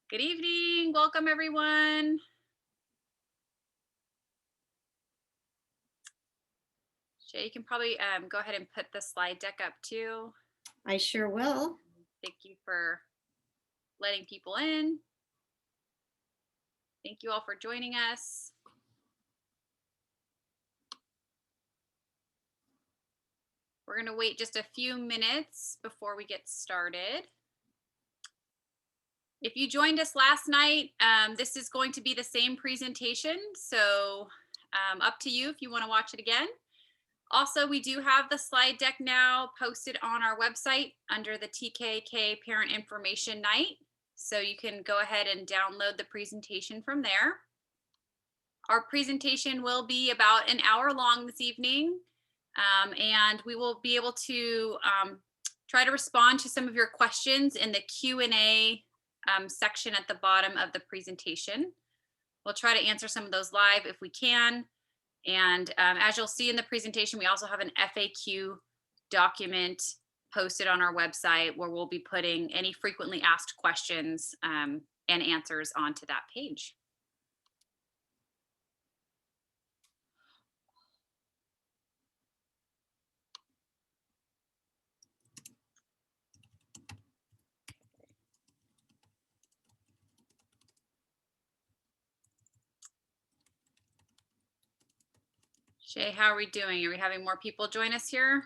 Good evening. Welcome, everyone. Shay, you can probably go ahead and put the slide deck up too. I sure will. Thank you for letting people in. Thank you all for joining us. We're going to wait just a few minutes before we get started. If you joined us last night, this is going to be the same presentation. So up to you if you want to watch it again. Also, we do have the slide deck now posted on our website under the TKK Parent Information Night. So you can go ahead and download the presentation from there. Our presentation will be about an hour long this evening, and we will be able to try to respond to some of your questions in the Q&A section at the bottom of the presentation. We'll try to answer some of those live if we can. And as you'll see in the presentation, we also have an FAQ document posted on our website where we'll be putting any frequently asked questions and answers onto that page. Shay, how are we doing? Are we having more people join us here?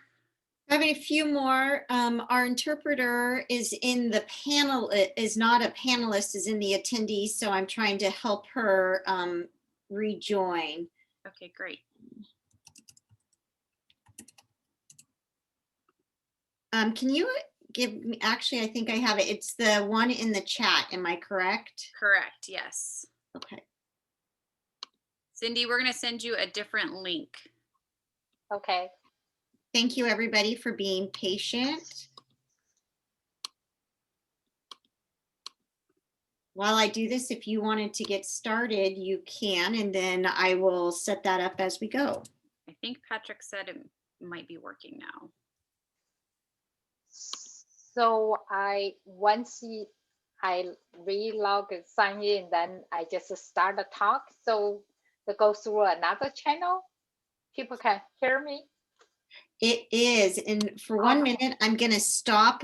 Having a few more. Our interpreter is in the panel, is not a panelist, is in the attendees. So I'm trying to help her rejoin. Okay, great. Can you give me, actually, I think I have it. It's the one in the chat. Am I correct? Correct, yes. Okay. Cindy, we're going to send you a different link. Okay. Thank you, everybody, for being patient. While I do this, if you wanted to get started, you can, and then I will set that up as we go. I think Patrick said it might be working now. So once I sign in, then I just start the talk. So to go through another channel, people can hear me. It is, and for 1 minute, I'm going to stop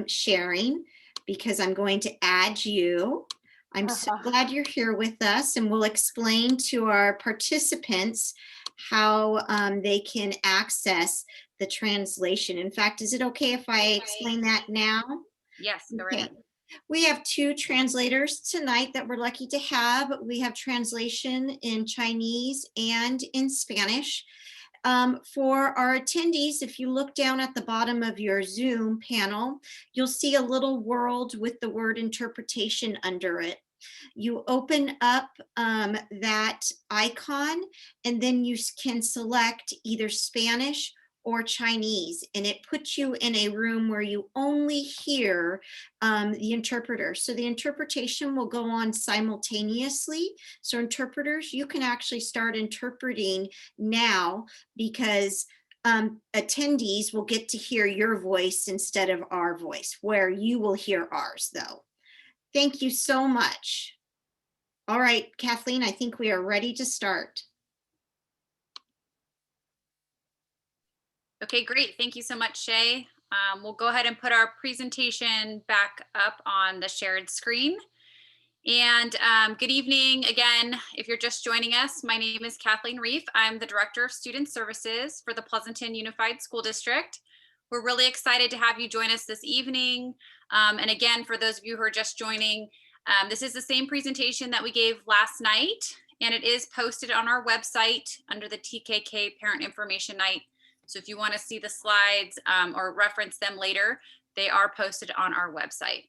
sharing because I'm going to add you. I'm so glad you're here with us, and we'll explain to our participants how they can access the translation. In fact, is it okay if I explain that now? Yes, go right ahead. We have 2 translators tonight that we're lucky to have. We have translation in Chinese and in Spanish. For our attendees, if you look down at the bottom of your Zoom panel, you'll see a little world with the word interpretation under it. You open up that icon, and then you can select either Spanish or Chinese, and it puts you in a room where you only hear the interpreter. So the interpretation will go on simultaneously. So interpreters, you can actually start interpreting now because attendees will get to hear your voice instead of our voice, where you will hear ours though. Thank you so much. All right, Kathleen, I think we are ready to start. Okay, great. Thank you so much, Shay. We'll go ahead and put our presentation back up on the shared screen. And good evening again. If you're just joining us, my name is Kathleen Reif. I'm the Director of Student Services for the Pleasanton Unified School District. We're really excited to have you join us this evening. And again, for those of you who are just joining, this is the same presentation that we gave last night, and it is posted on our website under the TKK Parent Information Night. So if you want to see the slides or reference them later, they are posted on our website.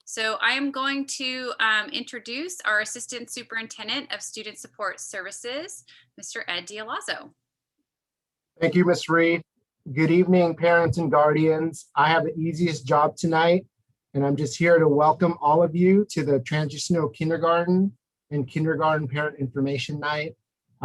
So I am going to introduce our Assistant Superintendent of Student Support Services, Mr. Ed Dialazzo. Thank you, Ms. Reed. Good evening, parents and guardians. I have the easiest job tonight, and I'm just here to welcome all of you to the Transitional Kindergarten and Kindergarten Parent Information Night.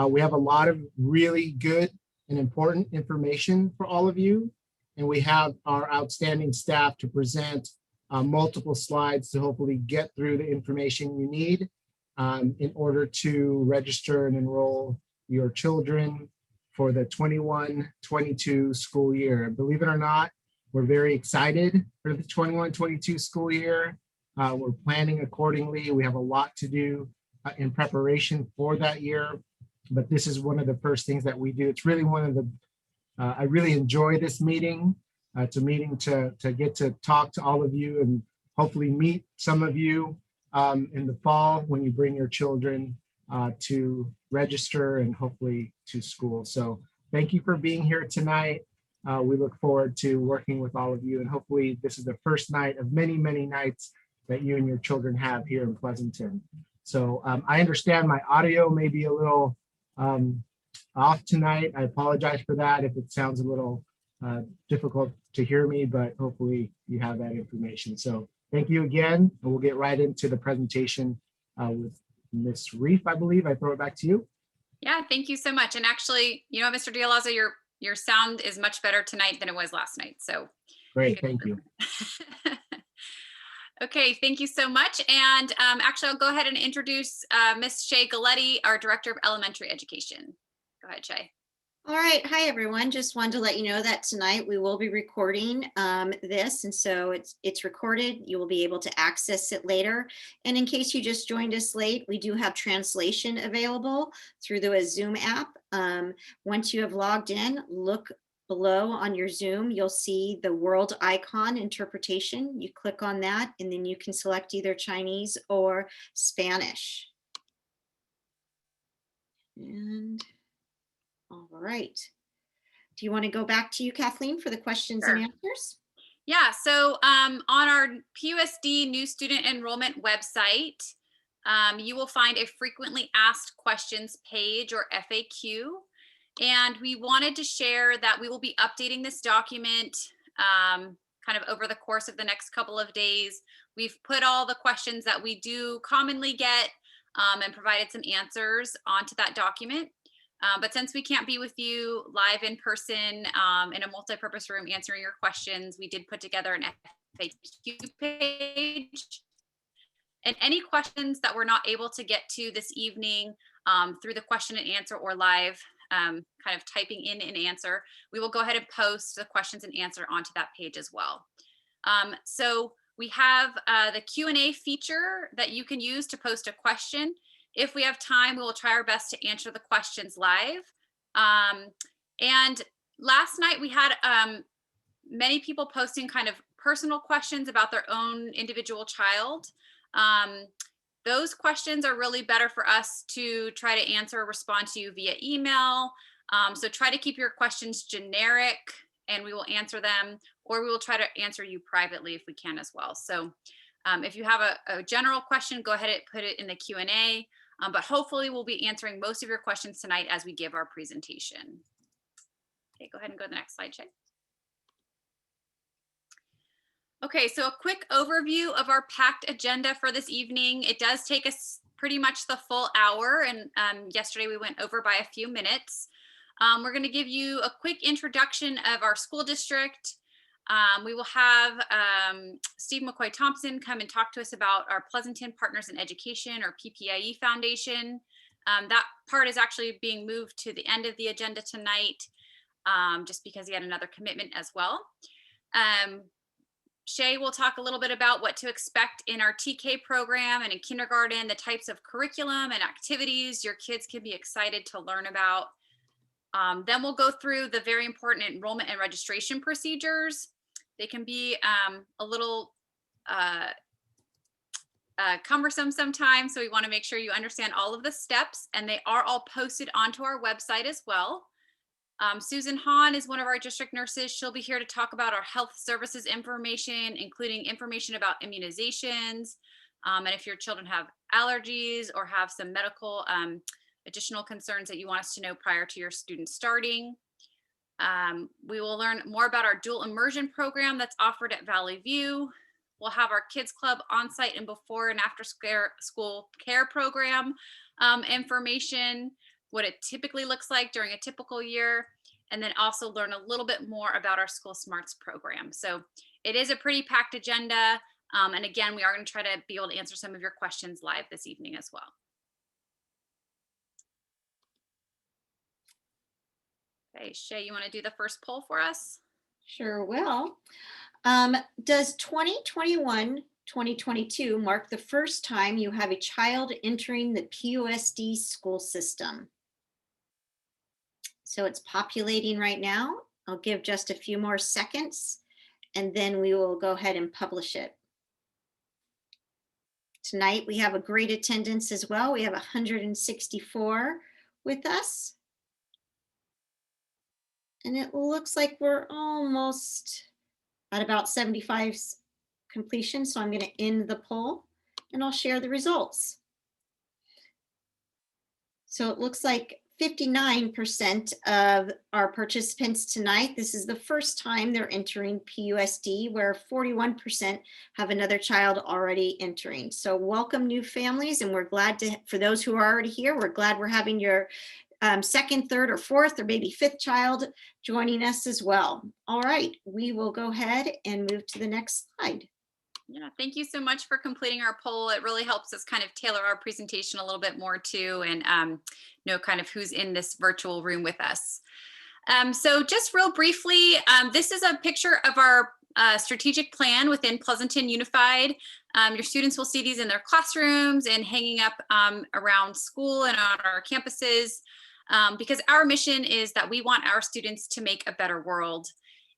We have a lot of really good and important information for all of you, and we have our outstanding staff to present multiple slides to hopefully get through the information you need in order to register and enroll your children for the 21-22 school year. Believe it or not, we're very excited for the 21-22 school year. We're planning accordingly. We have a lot to do in preparation for that year, but this is one of the first things that we do. It's really one of the, I really enjoy this meeting. It's a meeting to get to talk to all of you and hopefully meet some of you in the fall when you bring your children to register and hopefully to school. So thank you for being here tonight. We look forward to working with all of you, and hopefully this is the first night of many, many nights that you and your children have here in Pleasanton. So I understand my audio may be a little off tonight. I apologize for that if it sounds a little difficult to hear me, but hopefully you have that information. So thank you again, and we'll get right into the presentation with Ms. Reef, I believe. I throw it back to you. Yeah, thank you so much. And actually, you know, Mr. Dialazo, your sound is much better tonight than it was last night. So Great, thank you. Okay, thank you so much. And actually, I'll go ahead and introduce Ms. Shay Galletti, our Director of Elementary Education. Go ahead, Shay. All right. Hi, everyone. Just wanted to let you know that tonight we will be recording this. And so it's recorded. You will be able to access it later. And in case you just joined us late, we do have translation available through the Zoom app. Once you have logged in, look below on your Zoom, you'll see the world icon interpretation. You click on that, and then you can select either Chinese or Spanish. And all right. Do you want to go back to you, Kathleen, for the questions Sure. and answers? Yeah, so on our PUSD new student enrollment website, you will find a frequently asked questions page, or FAQ. And we wanted to share that we will be updating this document kind of over the course of the next couple of days. We've put all the questions that we do commonly get and provided some answers onto that document. But since we can't be with you live in person in a multi-purpose room answering your questions, we did put together an FAQ page. And any questions that we're not able to get to this evening through the question and answer or live kind of typing in an answer, we will go ahead and post the questions and answer onto that page as well. So we have the Q&A feature that you can use to post a question. If we have time, we will try our best to answer the questions live. And last night we had many people posting kind of personal questions about their own individual child. Those questions are really better for us to try to answer or respond to you via email. So try to keep your questions generic and we will answer them, or we will try to answer you privately if we can as well. So if you have a general question, go ahead and put it in the Q&A. But hopefully we'll be answering most of your questions tonight as we give our presentation. Okay, go ahead and go to the next slide, Shay. Okay, so a quick overview of our packed agenda for this evening. It does take us pretty much the full hour, and yesterday we went over by a few minutes. We're going to give you a quick introduction of our school district. We will have Steve McCoy Thompson come and talk to us about our Pleasanton Partners in Education, or PPIE Foundation. That part is actually being moved to the end of the agenda tonight, just because he had another commitment as well. Shay will talk a little bit about what to expect in our TK program and in kindergarten, the types of curriculum and activities your kids can be excited to learn about. Then we'll go through the very important enrollment and registration procedures. They can be a little cumbersome sometimes, so we want to make sure you understand all of the steps, and they are all posted onto our website as well. Susan Hahn is one of our district nurses. She'll be here to talk about our health services information, including information about immunizations, and if your children have allergies or have some medical additional concerns that you want us to know prior to your student starting. We will learn more about our dual immersion program that's offered at Valley View. We'll have our Kids Club on-site and before and after school care program information, what it typically looks like during a typical year, and then also learn a little bit more about our School Smarts program. So it is a pretty packed agenda. And again, we are going to try to be able to answer some of your questions live this evening as well. Okay, Shay, you want to do the first poll for us? Sure will. Does 2021-2022 mark the first time you have a child entering the PUSD school system? So it's populating right now. I'll give just a few more seconds and then we will go ahead and publish it. Tonight we have a great attendance as well. We have 164 with us. And it looks like we're almost at about 75 completion. So I'm going to end the poll and I'll share the results. So it looks like 59% of our participants tonight, this is the first time they're entering PUSD, where 41% have another child already entering. So welcome new families, and we're glad to, for those who are already here, we're glad we're having your second, third, or fourth, or maybe fifth child joining us as well. All right, we will go ahead and move to the next slide. Yeah, thank you so much for completing our poll. It really helps us kind of tailor our presentation a little bit more too, and know kind of who's in this virtual room with us. So just real briefly, this is a picture of our strategic plan within Pleasanton Unified. Your students will see these in their classrooms and hanging up around school and on our campuses, because our mission is that we want our students to make a better world.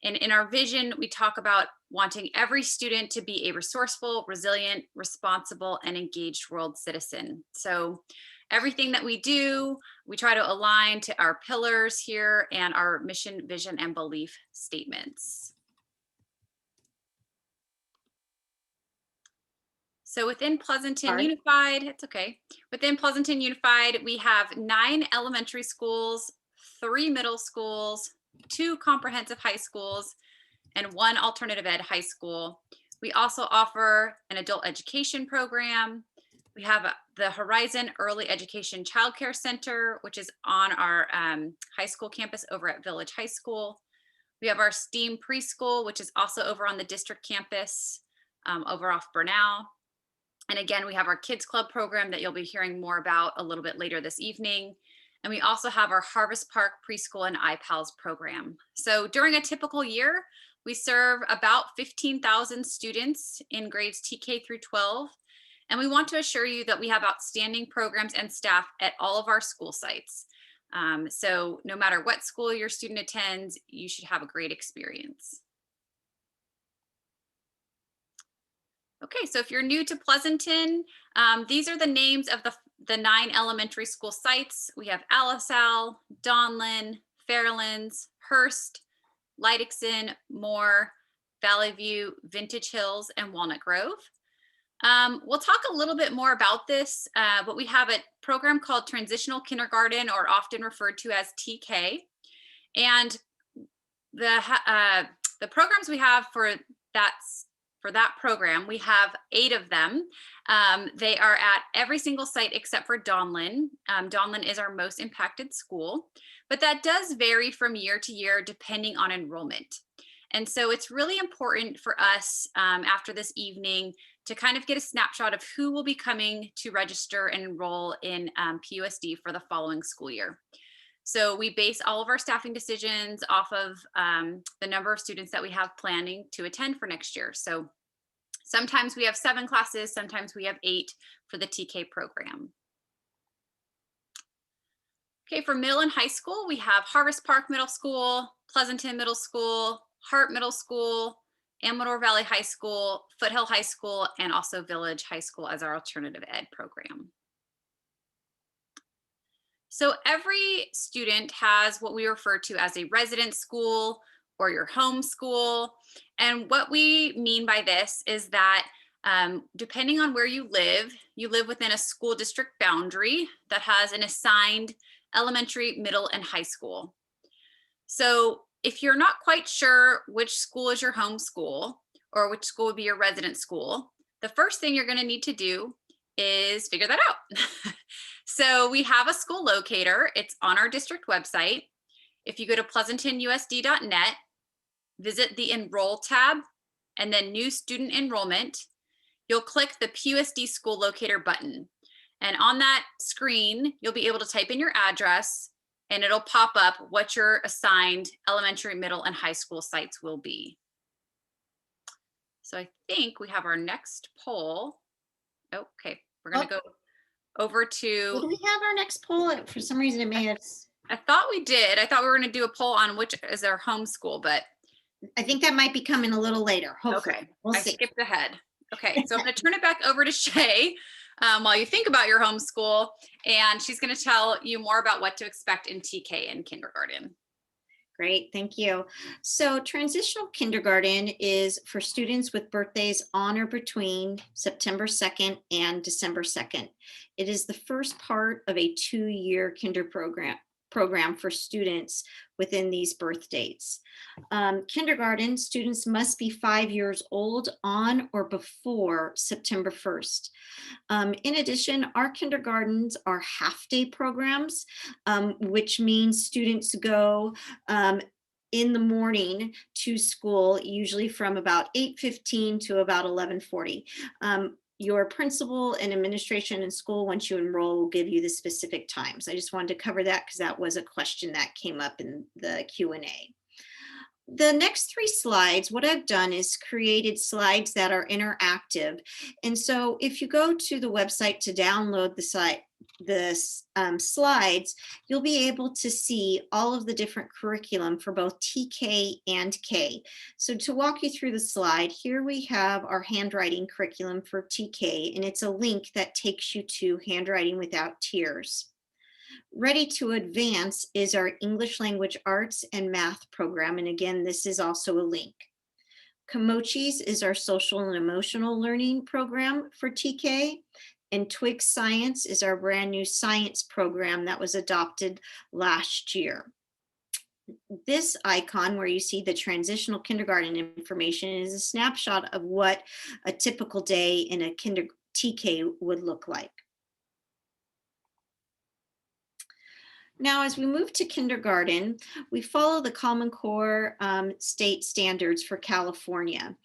And in our vision, we talk about wanting every student to be a resourceful, resilient, responsible, and engaged world citizen. So everything that we do, we try to align to our pillars here and our mission, vision, and belief statements. So within Pleasanton Unified, it's okay. Within Pleasanton Unified, we have 9 elementary schools, 3 middle schools, 2 comprehensive high schools, and 1 alternative ed high school. We also offer an adult education program. We have the Horizon Early Education Child Care Center, which is on our high school campus over at Village High School. We have our STEAM preschool, which is also over on the district campus over off Bernal. And again, we have our Kids Club program that you'll be hearing more about a little bit later this evening. And we also have our Harvest Park Preschool and iPals program. So during a typical year, we serve about 15,000 students in grades TK through 12. And we want to assure you that we have outstanding programs and staff at all of our school sites. So no matter what school your student attends, you should have a great experience. Okay, so if you're new to Pleasanton, these are the names of the 9 elementary school sites. We have Alisal, Donlin, Fairlands, Hearst, Leidixon, Moore, Valley View, Vintage Hills, and Walnut Grove. We'll talk a little bit more about this, but we have a program called Transitional Kindergarten, or often referred to as TK. And the programs we have for that program, we have 8 of them. They are at every single site except for Donlin. Donlin is our most impacted school, but that does vary from year to year depending on enrollment. And so it's really important for us after this evening to kind of get a snapshot of who will be coming to register and enroll in PUSD for the following school year. So we base all of our staffing decisions off of the number of students that we have planning to attend for next year. So sometimes we have 7 classes, sometimes we have 8 for the TK program. Okay, for middle and high school, we have Harvest Park Middle School, Pleasanton Middle School, Hart Middle School, Amador Valley High School, Foothill High School, and also Village High School as our alternative ed program. So every student has what we refer to as a resident school or your home school. And what we mean by this is that depending on where you live within a school district boundary that has an assigned elementary, middle, and high school. So if you're not quite sure which school is your home school or which school would be your resident school, the first thing you're going to need to do is figure that out. So we have a school locator. It's on our district website. If you go to pleasantonusd.net, visit the Enroll tab and then New Student Enrollment, you'll click the PUSD school locator button. And on that screen, you'll be able to type in your address and it'll pop up what your assigned elementary, middle, and high school sites will be. So I think we have our next poll. Oh, okay, we're gonna go over Do to, we have our next poll? For some reason, it may have, I thought we did. I thought we were gonna do a poll on which is our homeschool, but I think that might be coming a little later, hopefully. okay, We'll I see. skipped ahead. Okay, so I'm gonna turn it back over to Shay while you think about your homeschool, and she's gonna tell you more about what to expect in TK and kindergarten. Great, thank you. So transitional kindergarten is for students with birthdays on or between September 2nd and December 2nd. It is the first part of a 2-year kinder program for students within these birth dates. Kindergarten students must be 5 years old on or before September 1st. In addition, our kindergartens are half-day programs, which means students go in the morning to school, usually from about 8:15 to about 11:40. Your principal and administration in school, once you enroll, will give you the specific times. I just wanted to cover that because that was a question that came up in the Q&A. The next 3 slides, what I've done is created slides that are interactive. And so if you go to the website to download the slides, you'll be able to see all of the different curriculum for both TK and K. So to walk you through the slide, here we have our handwriting curriculum for TK, and it's a link that takes you to Handwriting Without Tears. Ready to Advance is our English Language Arts and Math program. And again, this is also a link. Komochis is our social and emotional learning program for TK. And Twig Science is our brand new science program that was adopted last year. This icon where you see the transitional kindergarten information is a snapshot of what a typical day in a TK would look like. Now, as we move to kindergarten, we follow the Common Core state standards for California.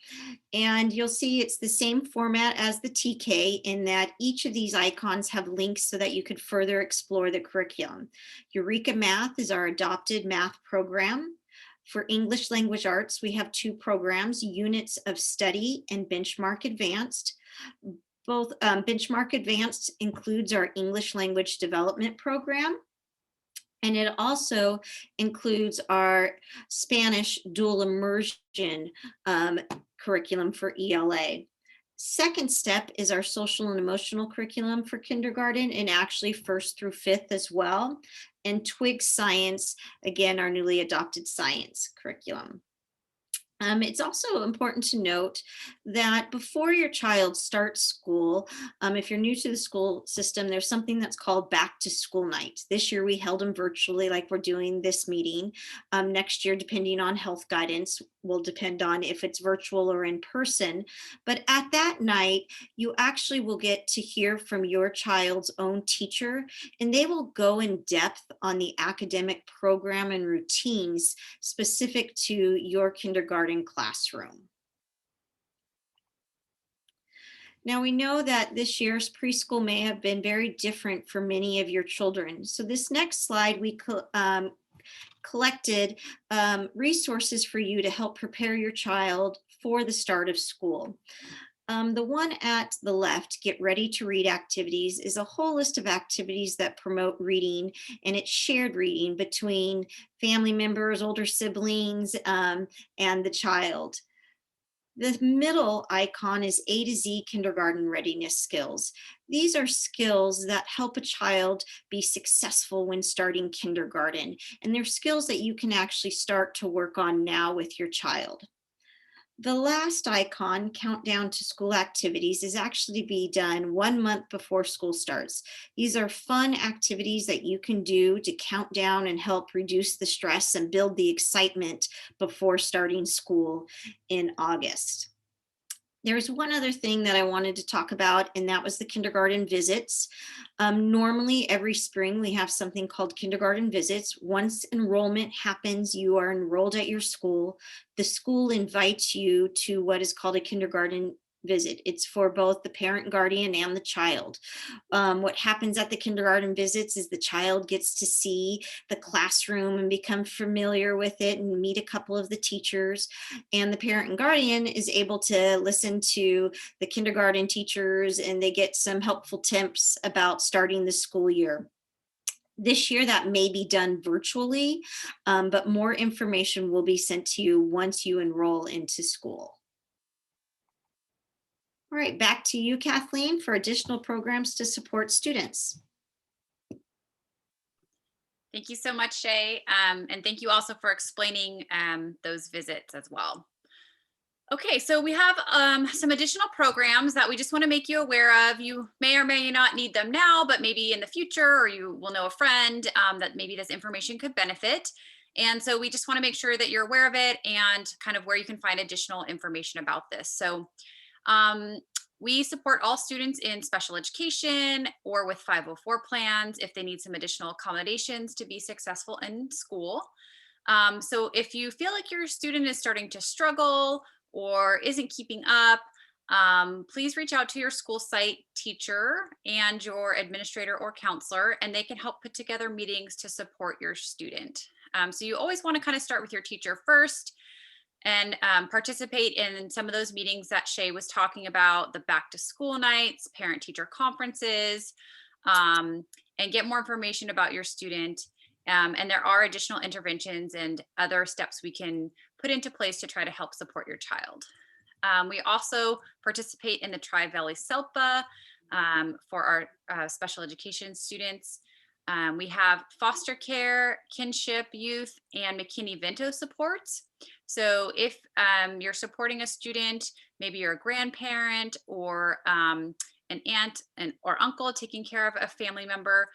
And you'll see it's the same format as the TK in that each of these icons have links so that you could further explore the curriculum. Eureka Math is our adopted math program. For English Language Arts, we have 2 programs, Units of Study and Benchmark Advanced. Both Benchmark Advanced includes our English Language Development Program. And it also includes our Spanish dual immersion curriculum for ELA. Second step is our social and emotional curriculum for kindergarten, and actually 1st through 5th as well. And Twig Science, again, our newly adopted science curriculum. It's also important to note that before your child starts school, if you're new to the school system, there's something that's called Back to School Night. This year we held them virtually like we're doing this meeting. Next year, depending on health guidance, will depend on if it's virtual or in person. But at that night, you actually will get to hear from your child's own teacher, and they will go in depth on the academic program and routines specific to your kindergarten classroom. Now we know that this year's preschool may have been very different for many of your children. So this next slide, we collected resources for you to help prepare your child for the start of school. The one at the left, Get Ready to Read activities, is a whole list of activities that promote reading, and it's shared reading between family members, older siblings, and the child. The middle icon is A to Z kindergarten readiness skills. These are skills that help a child be successful when starting kindergarten, and they're skills that you can actually start to work on now with your child. The last icon, Countdown to School Activities, is actually to be done 1 month before school starts. These are fun activities that you can do to count down and help reduce the stress and build the excitement before starting school in August. There's one other thing that I wanted to talk about, and that was the kindergarten visits. Normally every spring we have something called kindergarten visits. Once enrollment happens, you are enrolled at your school. The school invites you to what is called a kindergarten visit. It's for both the parent, guardian, and the child. What happens at the kindergarten visits is the child gets to see the classroom and become familiar with it and meet a couple of the teachers. And the parent and guardian is able to listen to the kindergarten teachers, and they get some helpful tips about starting the school year. This year that may be done virtually, but more information will be sent to you once you enroll into school. All right, back to you, Kathleen, for additional programs to support students. Thank you so much, Shay. And thank you also for explaining those visits as well. Okay, so we have some additional programs that we just want to make you aware of. You may or may not need them now, but maybe in the future, or you will know a friend that maybe this information could benefit. And so we just want to make sure that you're aware of it and kind of where you can find additional information about this. So we support all students in special education or with 504 plans if they need some additional accommodations to be successful in school. So if you feel like your student is starting to struggle or isn't keeping up, please reach out to your school site teacher and your administrator or counselor, and they can help put together meetings to support your student. So you always want to kind of start with your teacher first and participate in some of those meetings that Shay was talking about, the back to school nights, parent teacher conferences, and get more information about your student. And there are additional interventions and other steps we can put into place to try to help support your child. We also participate in the Tri-Valley SELPA for our special education students. We have foster care, kinship, youth, and McKinney-Vento supports. So if you're supporting a student, maybe you're a grandparent or an aunt or uncle taking care of a family member,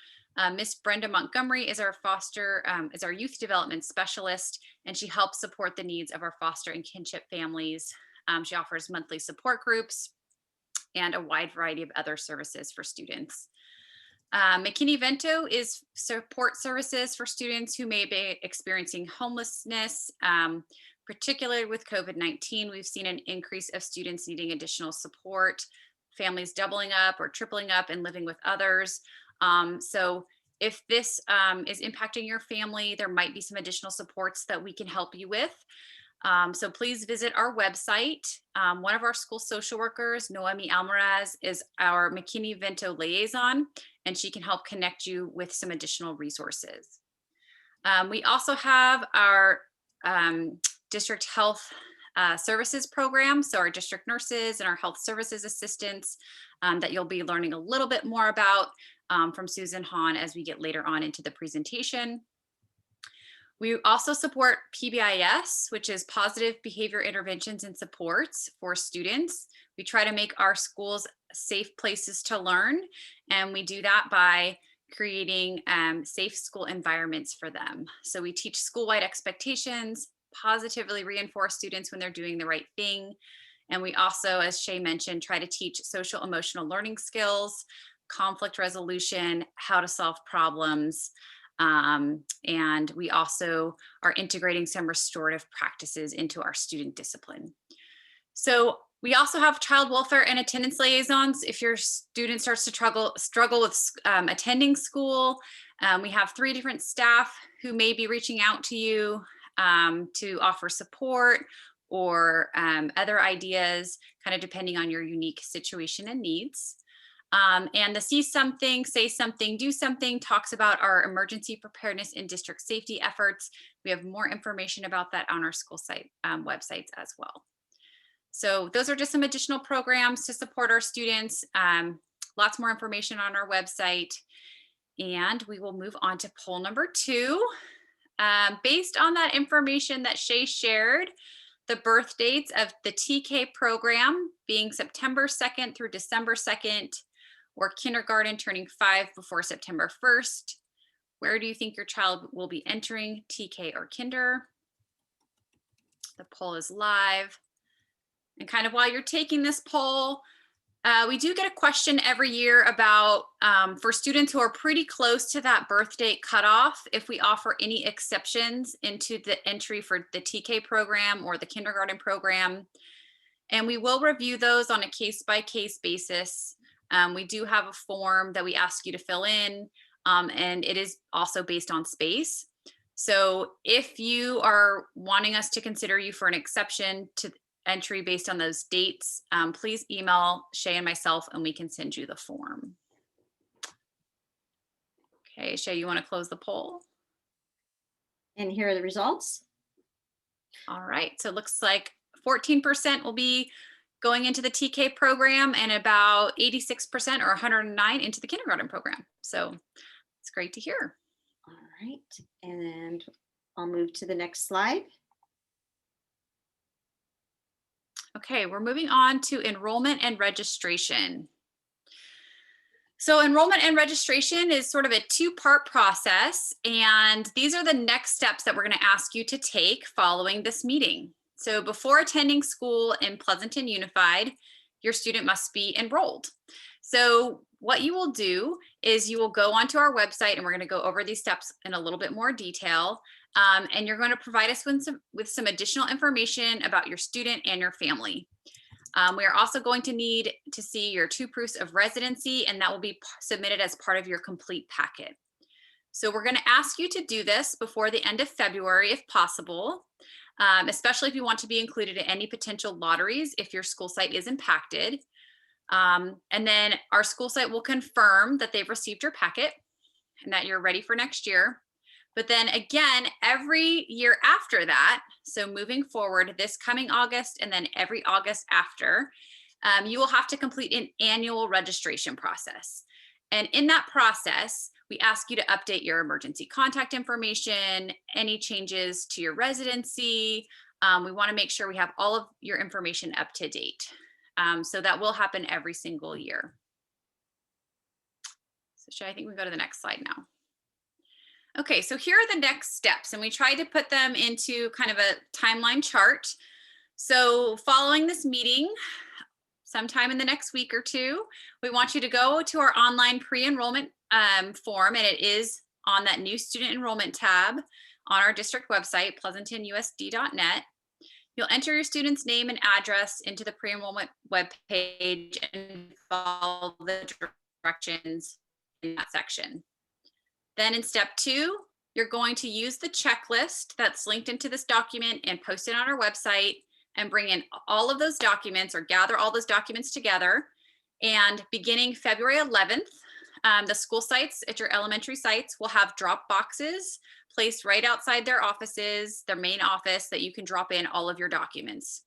Miss Brenda Montgomery is our youth development specialist, and she helps support the needs of our foster and kinship families. She offers monthly support groups and a wide variety of other services for students. McKinney-Vento is support services for students who may be experiencing homelessness. Particularly with COVID-19, we've seen an increase of students needing additional support, families doubling up or tripling up and living with others. So if this is impacting your family, there might be some additional supports that we can help you with. So please visit our website. One of our school social workers, Noemi Almaraz, is our McKinney-Vento liaison, and she can help connect you with some additional resources. We also have our district health services program, so our district nurses and our health services assistants that you'll be learning a little bit more about from Susan Hahn as we get later on into the presentation. We also support PBIS, which is Positive Behavior Interventions and Supports for students. We try to make our schools safe places to learn, and we do that by creating safe school environments for them. So we teach school-wide expectations, positively reinforce students when they're doing the right thing. And we also, as Shay mentioned, try to teach social emotional learning skills, conflict resolution, how to solve problems. And we also are integrating some restorative practices into our student discipline. So we also have child welfare and attendance liaisons. If your student starts to struggle with attending school, we have 3 different staff who may be reaching out to you to offer support or other ideas, kind of depending on your unique situation and needs. And the See Something, Say Something, Do Something talks about our emergency preparedness and district safety efforts. We have more information about that on our school site websites as well. So those are just some additional programs to support our students. Lots more information on our website. And we will move on to poll number 2. Based on that information that Shay shared, the birth dates of the TK program being September 2nd through December 2nd, or kindergarten turning 5 before September 1st. Where do you think your child will be entering, TK or kinder? The poll is live. And kind of while you're taking this poll, we do get a question every year about, for students who are pretty close to that birth date cutoff, if we offer any exceptions into the entry for the TK program or the kindergarten program. And we will review those on a case-by-case basis. We do have a form that we ask you to fill in, and it is also based on space. So if you are wanting us to consider you for an exception to entry based on those dates, please email Shay and myself and we can send you the form. Okay, Shay, you want to close the poll? And here are the results. All right, so it looks like 14% will be going into the TK program and about 86% or 109 into the kindergarten program. So it's great to hear. All right, and I'll move to the next slide. Okay, we're moving on to enrollment and registration. So enrollment and registration is sort of a two-part process, and these are the next steps that we're going to ask you to take following this meeting. So before attending school in Pleasanton Unified, your student must be enrolled. So what you will do is you will go onto our website, and we're going to go over these steps in a little bit more detail. And you're going to provide us with some additional information about your student and your family. We are also going to need to see your 2 proofs of residency, and that will be submitted as part of your complete packet. So we're going to ask you to do this before the end of February if possible, especially if you want to be included in any potential lotteries if your school site is impacted. And then our school site will confirm that they've received your packet and that you're ready for next year. But then again, every year after that, so moving forward this coming August and then every August after, you will have to complete an annual registration process. And in that process, we ask you to update your emergency contact information, any changes to your residency. We want to make sure we have all of your information up to date. So that will happen every single year. So I think we go to the next slide now. Okay, so here are the next steps, and we tried to put them into kind of a timeline chart. So following this meeting, sometime in the next week or two, we want you to go to our online pre-enrollment form, and it is on that new student enrollment tab on our district website, pleasantonusd.net. You'll enter your student's name and address into the pre-enrollment webpage and follow the directions in that section. Then in step 2, you're going to use the checklist that's linked into this document and post it on our website and bring in all of those documents or gather all those documents together. And beginning February 11th, the school sites at your elementary sites will have drop boxes placed right outside their offices, their main office, that you can drop in all of your documents.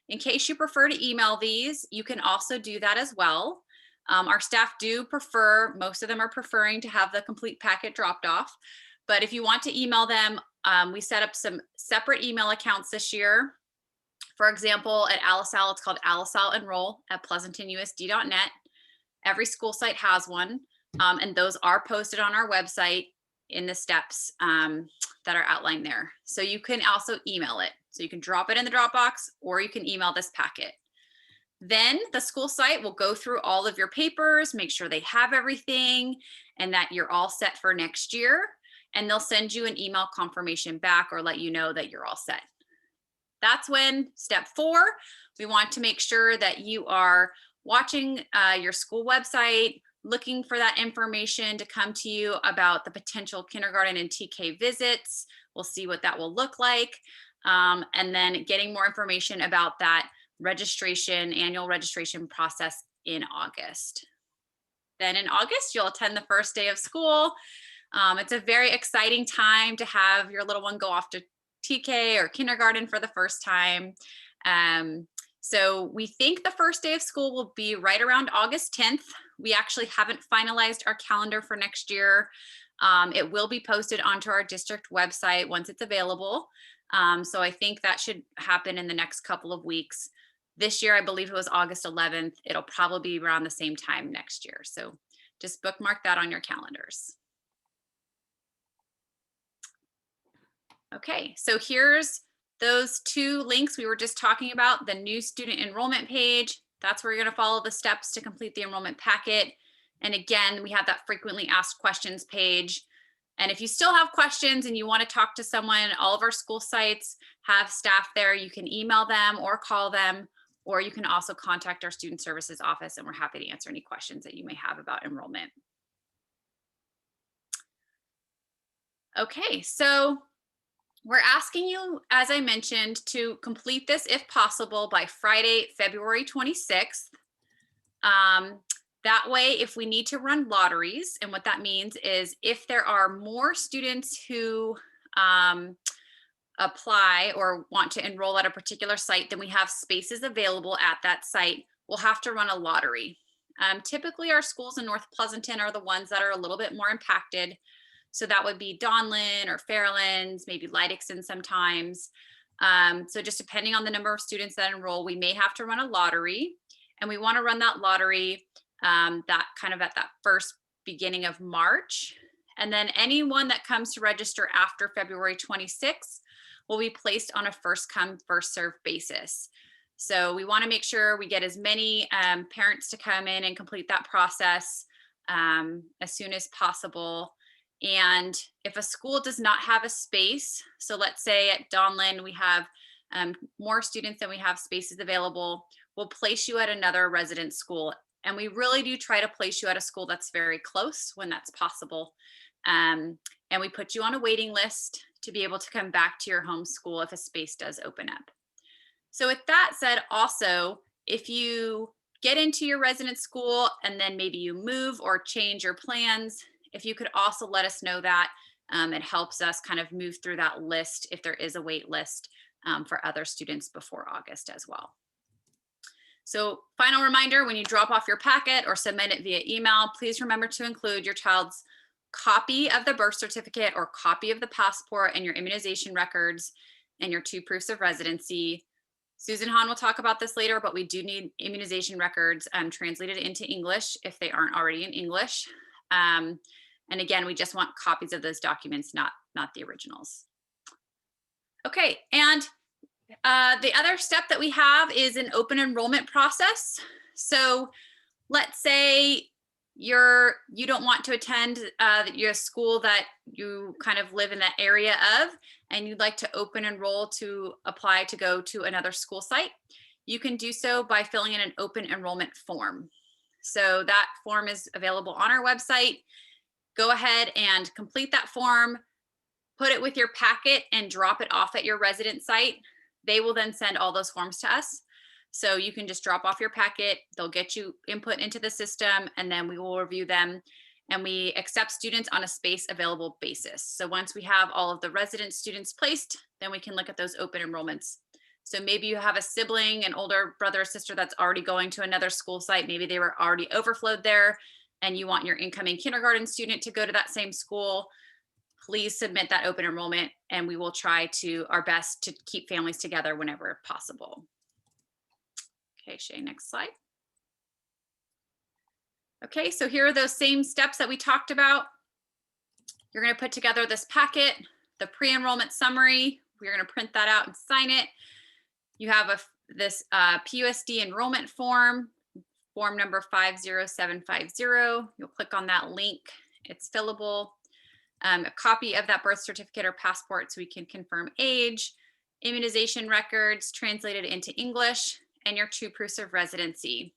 In case you prefer to email these, you can also do that as well. Our staff do prefer, most of them are preferring to have the complete packet dropped off. But if you want to email them, we set up some separate email accounts this year. For example, at ALISAL, it's called alisalenroll@pleasantonusd.net. Every school site has one, and those are posted on our website in the steps that are outlined there. So you can also email it. So you can drop it in the Dropbox, or you can email this packet. Then the school site will go through all of your papers, make sure they have everything and that you're all set for next year. And they'll send you an email confirmation back or let you know that you're all set. That's when step 4, we want to make sure that you are watching your school website, looking for that information to come to you about the potential kindergarten and TK visits. We'll see what that will look like. And then getting more information about that annual registration process in August. Then in August, you'll attend the first day of school. It's a very exciting time to have your little one go off to TK or kindergarten for the first time. So we think the first day of school will be right around August 10th. We actually haven't finalized our calendar for next year. It will be posted onto our district website once it's available. So I think that should happen in the next couple of weeks. This year, I believe it was August 11th. It'll probably be around the same time next year. So just bookmark that on your calendars. Okay, so here's those 2 links we were just talking about, the new student enrollment page. That's where you're going to follow the steps to complete the enrollment packet. And again, we have that frequently asked questions page. And if you still have questions and you want to talk to someone, all of our school sites have staff there. You can email them or call them, or you can also contact our student services office and we're happy to answer any questions that you may have about enrollment. Okay, so we're asking you, as I mentioned, to complete this if possible by Friday, February 26th. That way, if we need to run lotteries, and what that means is if there are more students who apply or want to enroll at a particular site, then we have spaces available at that site, we'll have to run a lottery. Typically, our schools in North Pleasanton are the ones that are a little bit more impacted. So that would be Donlin or Fairlands, maybe Leidixon sometimes. So just depending on the number of students that enroll, we may have to run a lottery. And we want to run that lottery that kind of at that first beginning of March. And then anyone that comes to register after February 26th will be placed on a first come, first serve basis. So we want to make sure we get as many parents to come in and complete that process as soon as possible. And if a school does not have a space, so let's say at Donlin, we have more students than we have spaces available, we'll place you at another resident school. And we really do try to place you at a school that's very close when that's possible. And we put you on a waiting list to be able to come back to your home school if a space does open up. So with that said, also, if you get into your resident school and then maybe you move or change your plans, if you could also let us know that, it helps us kind of move through that list if there is a wait list for other students before August as well. So final reminder, when you drop off your packet or submit it via email, please remember to include your child's copy of the birth certificate or copy of the passport and your immunization records and your 2 proofs of residency. Susan Hahn will talk about this later, but we do need immunization records translated into English if they aren't already in English. And again, we just want copies of those documents, not the originals. Okay, and the other step that we have is an open enrollment process. So let's say you don't want to attend your school that you kind of live in that area of, and you'd like to open enroll to apply to go to another school site. You can do so by filling in an open enrollment form. So that form is available on our website. Go ahead and complete that form, put it with your packet and drop it off at your resident site. They will then send all those forms to us. So you can just drop off your packet, they'll get you input into the system, and then we will review them. And we accept students on a space available basis. So once we have all of the resident students placed, then we can look at those open enrollments. So maybe you have a sibling, an older brother or sister that's already going to another school site. Maybe they were already overflowed there and you want your incoming kindergarten student to go to that same school. Please submit that open enrollment and we will try our best to keep families together whenever possible. Okay, Shay, next slide. Okay, so here are those same steps that we talked about. You're going to put together this packet, the pre-enrollment summary. We're going to print that out and sign it. You have this PUSD enrollment form, form number 50750. You'll click on that link. It's fillable. A copy of that birth certificate or passport so we can confirm age, immunization records translated into English, and your 2 proofs of residency.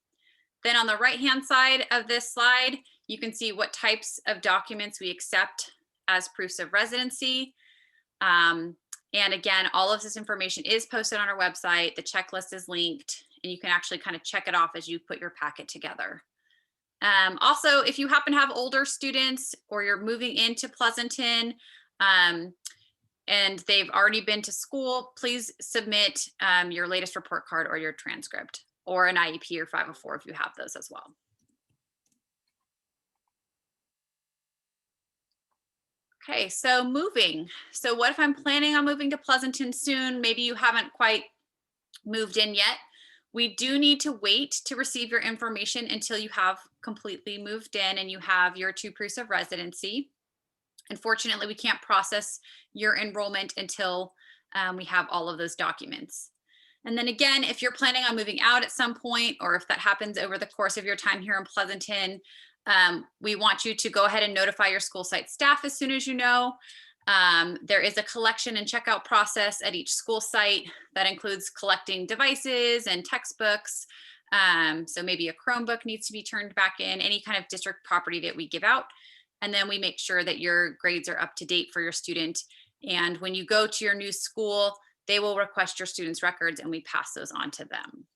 Then on the right-hand side of this slide, you can see what types of documents we accept as proofs of residency. And again, all of this information is posted on our website. The checklist is linked, and you can actually kind of check it off as you put your packet together. Also, if you happen to have older students or you're moving into Pleasanton and they've already been to school, please submit your latest report card or your transcript or an IEP or 504 if you have those as well. Okay, so moving. So what if I'm planning on moving to Pleasanton soon? Maybe you haven't quite moved in yet. We do need to wait to receive your information until you have completely moved in and you have your 2 proofs of residency. Unfortunately, we can't process your enrollment until we have all of those documents. And then again, if you're planning on moving out at some point, or if that happens over the course of your time here in Pleasanton, we want you to go ahead and notify your school site staff as soon as you know. There is a collection and checkout process at each school site that includes collecting devices and textbooks. So maybe a Chromebook needs to be turned back in, any kind of district property that we give out. And then we make sure that your grades are up to date for your student. And when you go to your new school, they will request your students' records and we pass those on to them.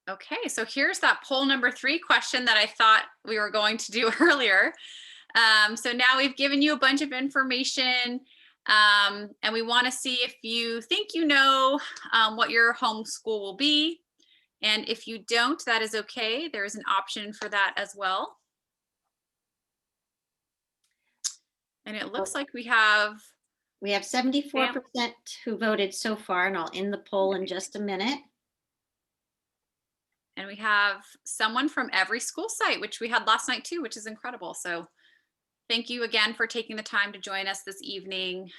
Okay, so here's that poll number 3 question that I thought we were going to do earlier. So now we've given you a bunch of information and we want to see if you think you know what your home school will be. And if you don't, that is okay. There is an option for that as well. And it looks like we have 74% who voted so far, and I'll end the poll in just a minute. And we have someone from every school site, which we had last night too, which is incredible. So thank you again for taking the time to join us this evening,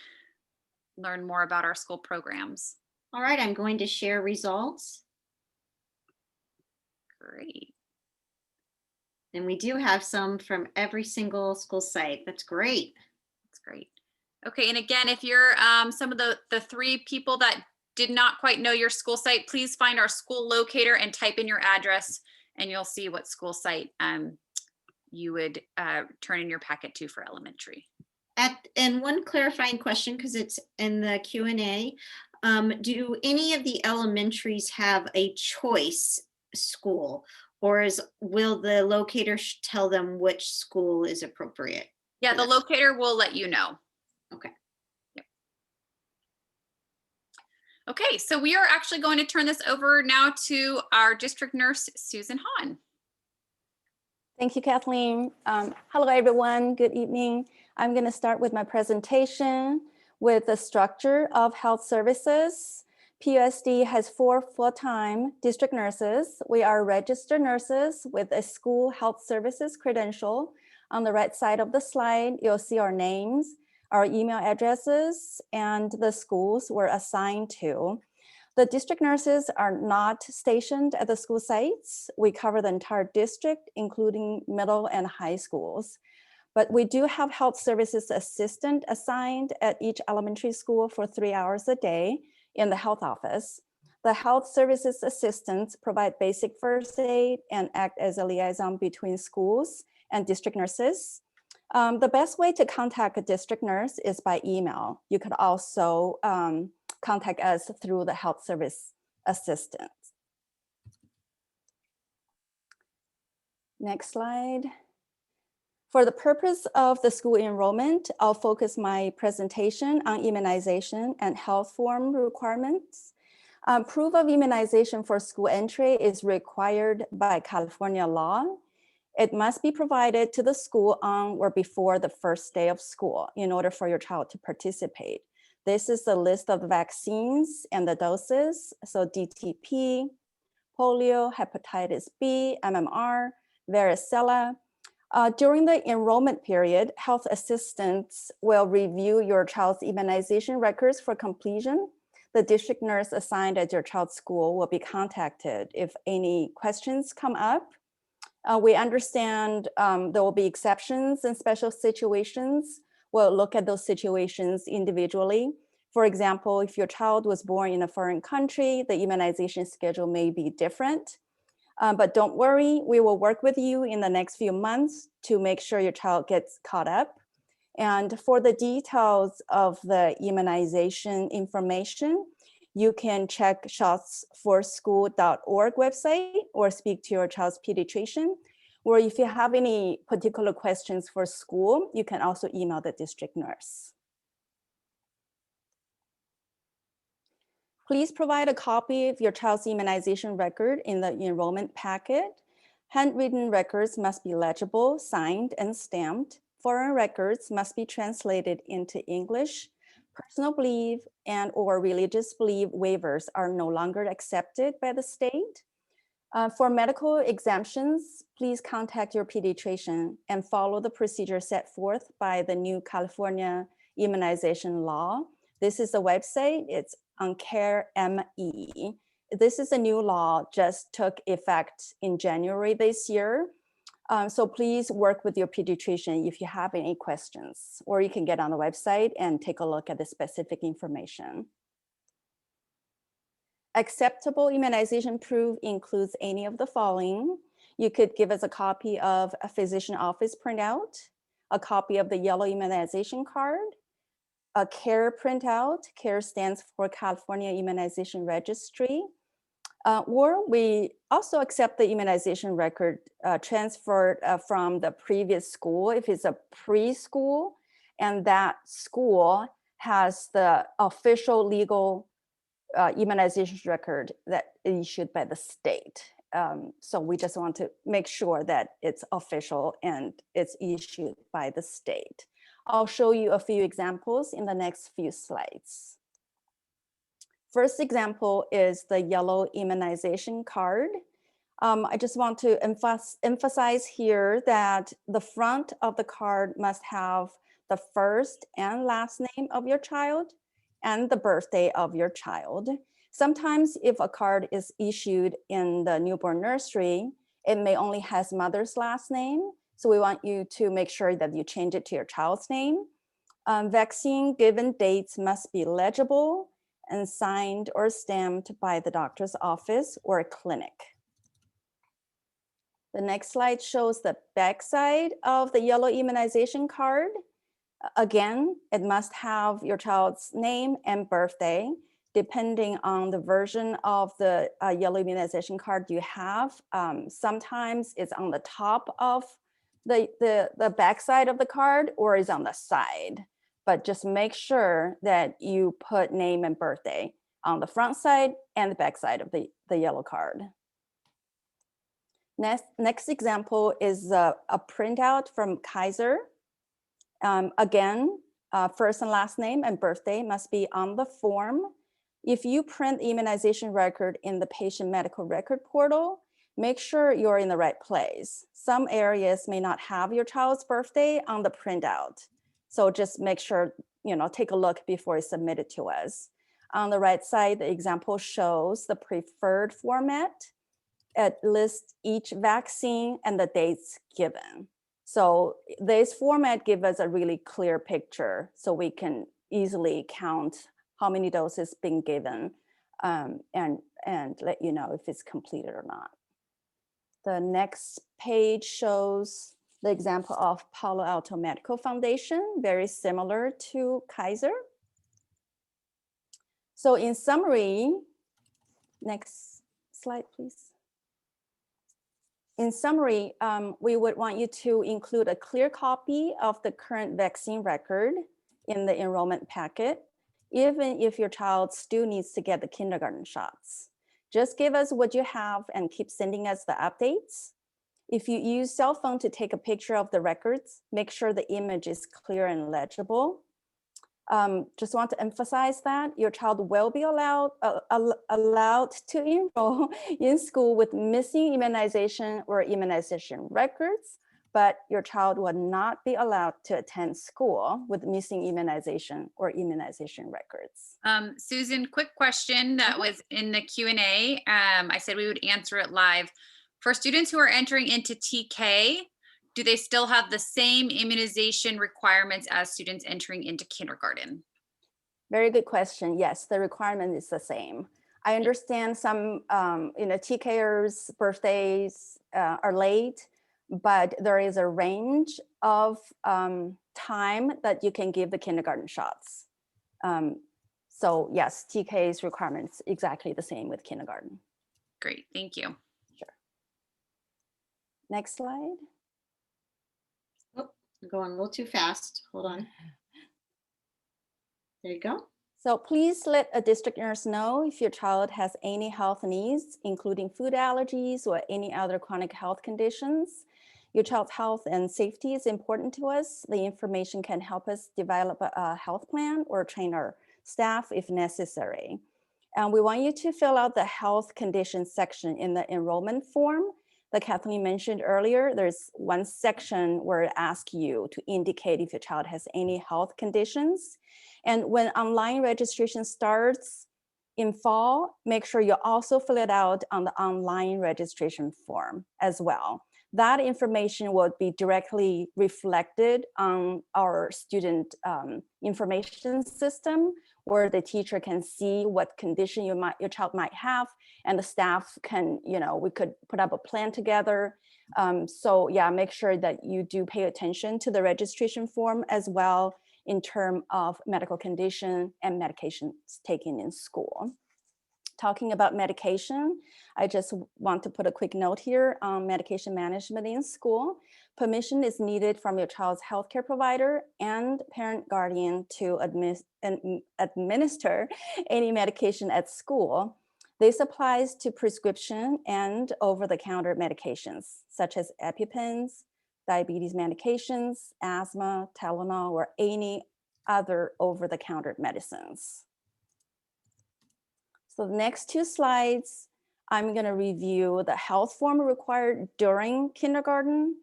learn more about our school programs. All right, I'm going to share results. Great. And we do have some from every single school site. That's great. That's great. Okay, and again, if you're some of the 3 people that did not quite know your school site, please find our school locator and type in your address and you'll see what school site you would turn in your packet to for elementary. And one clarifying question, because it's in the Q&A, do any of the elementaries have a choice school, or will the locator tell them which school is appropriate? Yeah, the locator will let you know. Okay. Okay, so we are actually going to turn this over now to our district nurse, Susan Hahn. Thank you, Kathleen. Hello, everyone. Good evening. I'm going to start with my presentation with the structure of health services. PUSD has 4 full-time district nurses. We are registered nurses with a school health services credential. On the right side of the slide, you'll see our names, our email addresses, and the schools we're assigned to. The district nurses are not stationed at the school sites. We cover the entire district, including middle and high schools. But we do have health services assistant assigned at each elementary school for 3 hours a day in the health office. The health services assistants provide basic first aid and act as a liaison between schools and district nurses. The best way to contact a district nurse is by email. You could also contact us through the health service assistant. Next slide. For the purpose of the school enrollment, I'll focus my presentation on immunization and health form requirements. Proof of immunization for school entry is required by California law. It must be provided to the school on or before the first day of school in order for your child to participate. This is the list of the vaccines and the doses. So DTP, polio, hepatitis B, MMR, varicella. During the enrollment period, health assistants will review your child's immunization records for completion. The district nurse assigned at your child's school will be contacted if any questions come up. We understand there will be exceptions and special situations. We'll look at those situations individually. For example, if your child was born in a foreign country, the immunization schedule may be different. But don't worry, we will work with you in the next few months to make sure your child gets caught up. And for the details of the immunization information, you can check shotsforschool.org website or speak to your child's pediatrician. Or if you have any particular questions for school, you can also email the district nurse. Please provide a copy of your child's immunization record in the enrollment packet. Handwritten records must be legible, signed, and stamped. Foreign records must be translated into English. Personal belief and or religious belief waivers are no longer accepted by the state. For medical exemptions, please contact your pediatrician and follow the procedure set forth by the new California immunization law. This is a website, it's on CareME. This is a new law, just took effect in January this year. So please work with your pediatrician if you have any questions, or you can get on the website and take a look at the specific information. Acceptable immunization proof includes any of the following. You could give us a copy of a physician office printout, a copy of the yellow immunization card, a CARE printout. CARE stands for California Immunization Registry. Or we also accept the immunization record transferred from the previous school if it's a preschool and that school has the official legal immunization record that is issued by the state. So we just want to make sure that it's official and it's issued by the state. I'll show you a few examples in the next few slides. First example is the yellow immunization card. I just want to emphasize here that the front of the card must have the first and last name of your child and the birthday of your child. Sometimes if a card is issued in the newborn nursery, it may only has mother's last name. So we want you to make sure that you change it to your child's name. Vaccine given dates must be legible and signed or stamped by the doctor's office or clinic. The next slide shows the backside of the yellow immunization card. Again, it must have your child's name and birthday, depending on the version of the yellow immunization card you have. Sometimes it's on the top of the backside of the card or is on the side. But just make sure that you put name and birthday on the front side and the back side of the yellow card. Next example is a printout from Kaiser. Again, first and last name and birthday must be on the form. If you print the immunization record in the patient medical record portal, make sure you're in the right place. Some areas may not have your child's birthday on the printout. So just make sure, take a look before it's submitted to us. On the right side, the example shows the preferred format. It lists each vaccine and the dates given. So this format gives us a really clear picture so we can easily count how many doses being given and let you know if it's completed or not. The next page shows the example of Palo Alto Medical Foundation, very similar to Kaiser. So in summary, next slide, please. In summary, we would want you to include a clear copy of the current vaccine record in the enrollment packet, even if your child still needs to get the kindergarten shots. Just give us what you have and keep sending us the updates. If you use cell phone to take a picture of the records, make sure the image is clear and legible. Just want to emphasize that your child will be allowed to enroll in school with missing immunization or immunization records, but your child will not be allowed to attend school with missing immunization or immunization records. Susan, quick question that was in the Q&A. I said we would answer it live. For students who are entering into TK, do they still have the same immunization requirements as students entering into kindergarten? Very good question. Yes, the requirement is the same. I understand some TKers' birthdays are late, but there is a range of time that you can give the kindergarten shots. So yes, TK's requirements exactly the same with kindergarten. Great, thank you. Sure. Next slide. Oh, I'm going a little too fast. Hold on. There you go. So please let a district nurse know if your child has any health needs, including food allergies or any other chronic health conditions. Your child's health and safety is important to us. The information can help us develop a health plan or train our staff if necessary. And we want you to fill out the health conditions section in the enrollment form. Like Kathleen mentioned earlier, there's one section where it asks you to indicate if your child has any health conditions. And when online registration starts in fall, make sure you also fill it out on the online registration form as well. that information will be directly reflected on our student information system, where the teacher can see what condition your child might have, and the staff can, we could put up a plan together. So yeah, make sure that you do pay attention to the registration form as well in terms of medical condition and medications taken in school. Talking about medication, I just want to put a quick note here on medication management in school. Permission is needed from your child's healthcare provider and parent guardian to administer any medication at school. This applies to prescription and over-the-counter medications, such as EpiPens, diabetes medications, asthma, Tylenol, or any other over-the-counter medicines. So the next 2 slides, I'm going to review the health form required during kindergarten.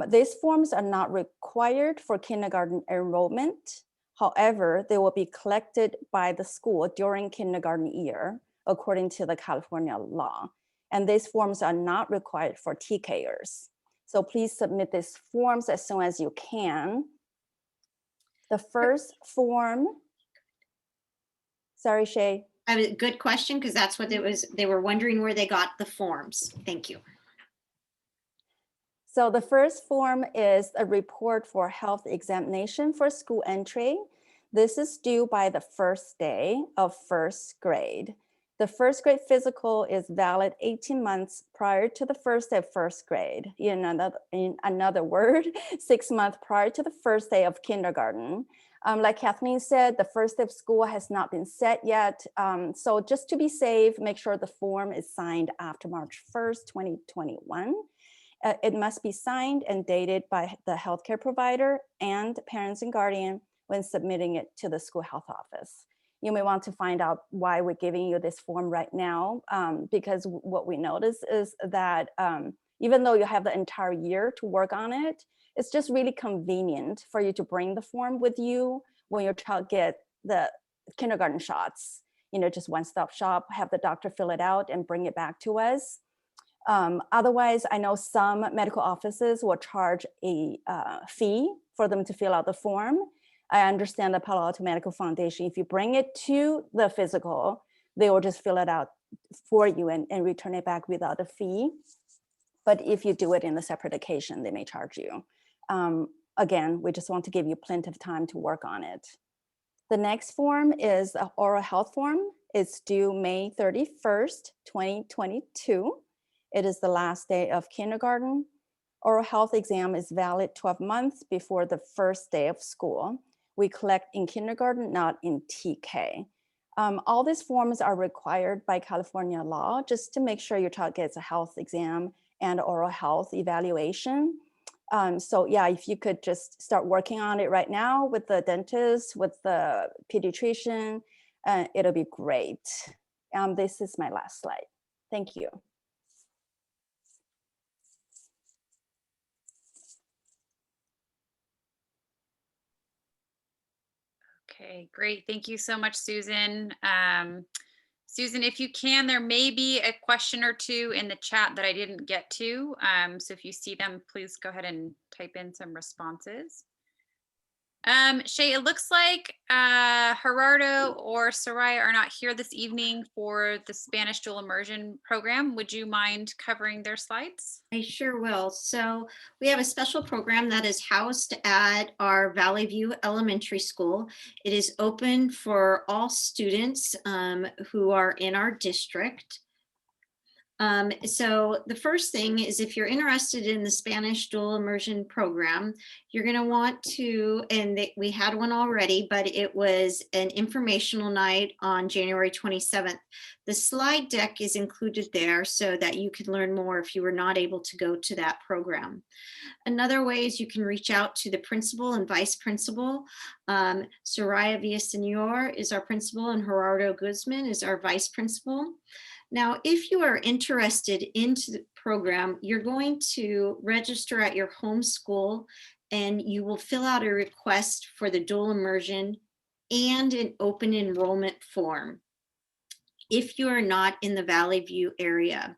These forms are not required for kindergarten enrollment. However, they will be collected by the school during kindergarten year, according to the California law. And these forms are not required for TKers. So please submit these forms as soon as you can. The first form, sorry, Shay. I have a good question, because that's what it was. They were wondering where they got the forms. Thank you. So the first form is a report for health examination for school entry. This is due by the first day of first grade. The first grade physical is valid 18 months prior to the first day of first grade. In another word, 6 months prior to the first day of kindergarten. Like Kathleen said, the first day of school has not been set yet. So just to be safe, make sure the form is signed after March 1st, 2021. It must be signed and dated by the healthcare provider and parents and guardian when submitting it to the school health office. You may want to find out why we're giving you this form right now, because what we notice is that even though you have the entire year to work on it, it's just really convenient for you to bring the form with you when your child gets the kindergarten shots. Just one-stop shop, have the doctor fill it out and bring it back to us. Otherwise, I know some medical offices will charge a fee for them to fill out the form. I understand the Palo Alto Medical Foundation, if you bring it to the physical, they will just fill it out for you and return it back without a fee. But if you do it in a separate occasion, they may charge you. Again, we just want to give you plenty of time to work on it. The next form is an oral health form. It's due May 31st, 2022. It is the last day of kindergarten. Oral health exam is valid 12 months before the first day of school. We collect in kindergarten, not in TK. All these forms are required by California law just to make sure your child gets a health exam and oral health evaluation. So yeah, if you could just start working on it right now with the dentist, with the pediatrician, it'll be great. This is my last slide. Thank you. Okay, great. Thank you so much, Susan. Susan, if you can, there may be a question or two in the chat that I didn't get to. So if you see them, please go ahead and type in some responses. Shay, it looks like Gerardo or Soraya are not here this evening for the Spanish dual immersion program. Would you mind covering their slides? I sure will. So we have a special program that is housed at our Valley View Elementary School. It is open for all students who are in our district. So the first thing is, if you're interested in the Spanish dual immersion program, you're going to want to, and we had one already, but it was an informational night on January 27th. The slide deck is included there so that you can learn more if you were not able to go to that program. Another way is you can reach out to the principal and vice principal. Soraya Villasenor is our principal and Gerardo Guzman is our vice principal. Now, if you are interested into the program, you're going to register at your home school and you will fill out a request for the dual immersion and an open enrollment form. if you are not in the Valley View area.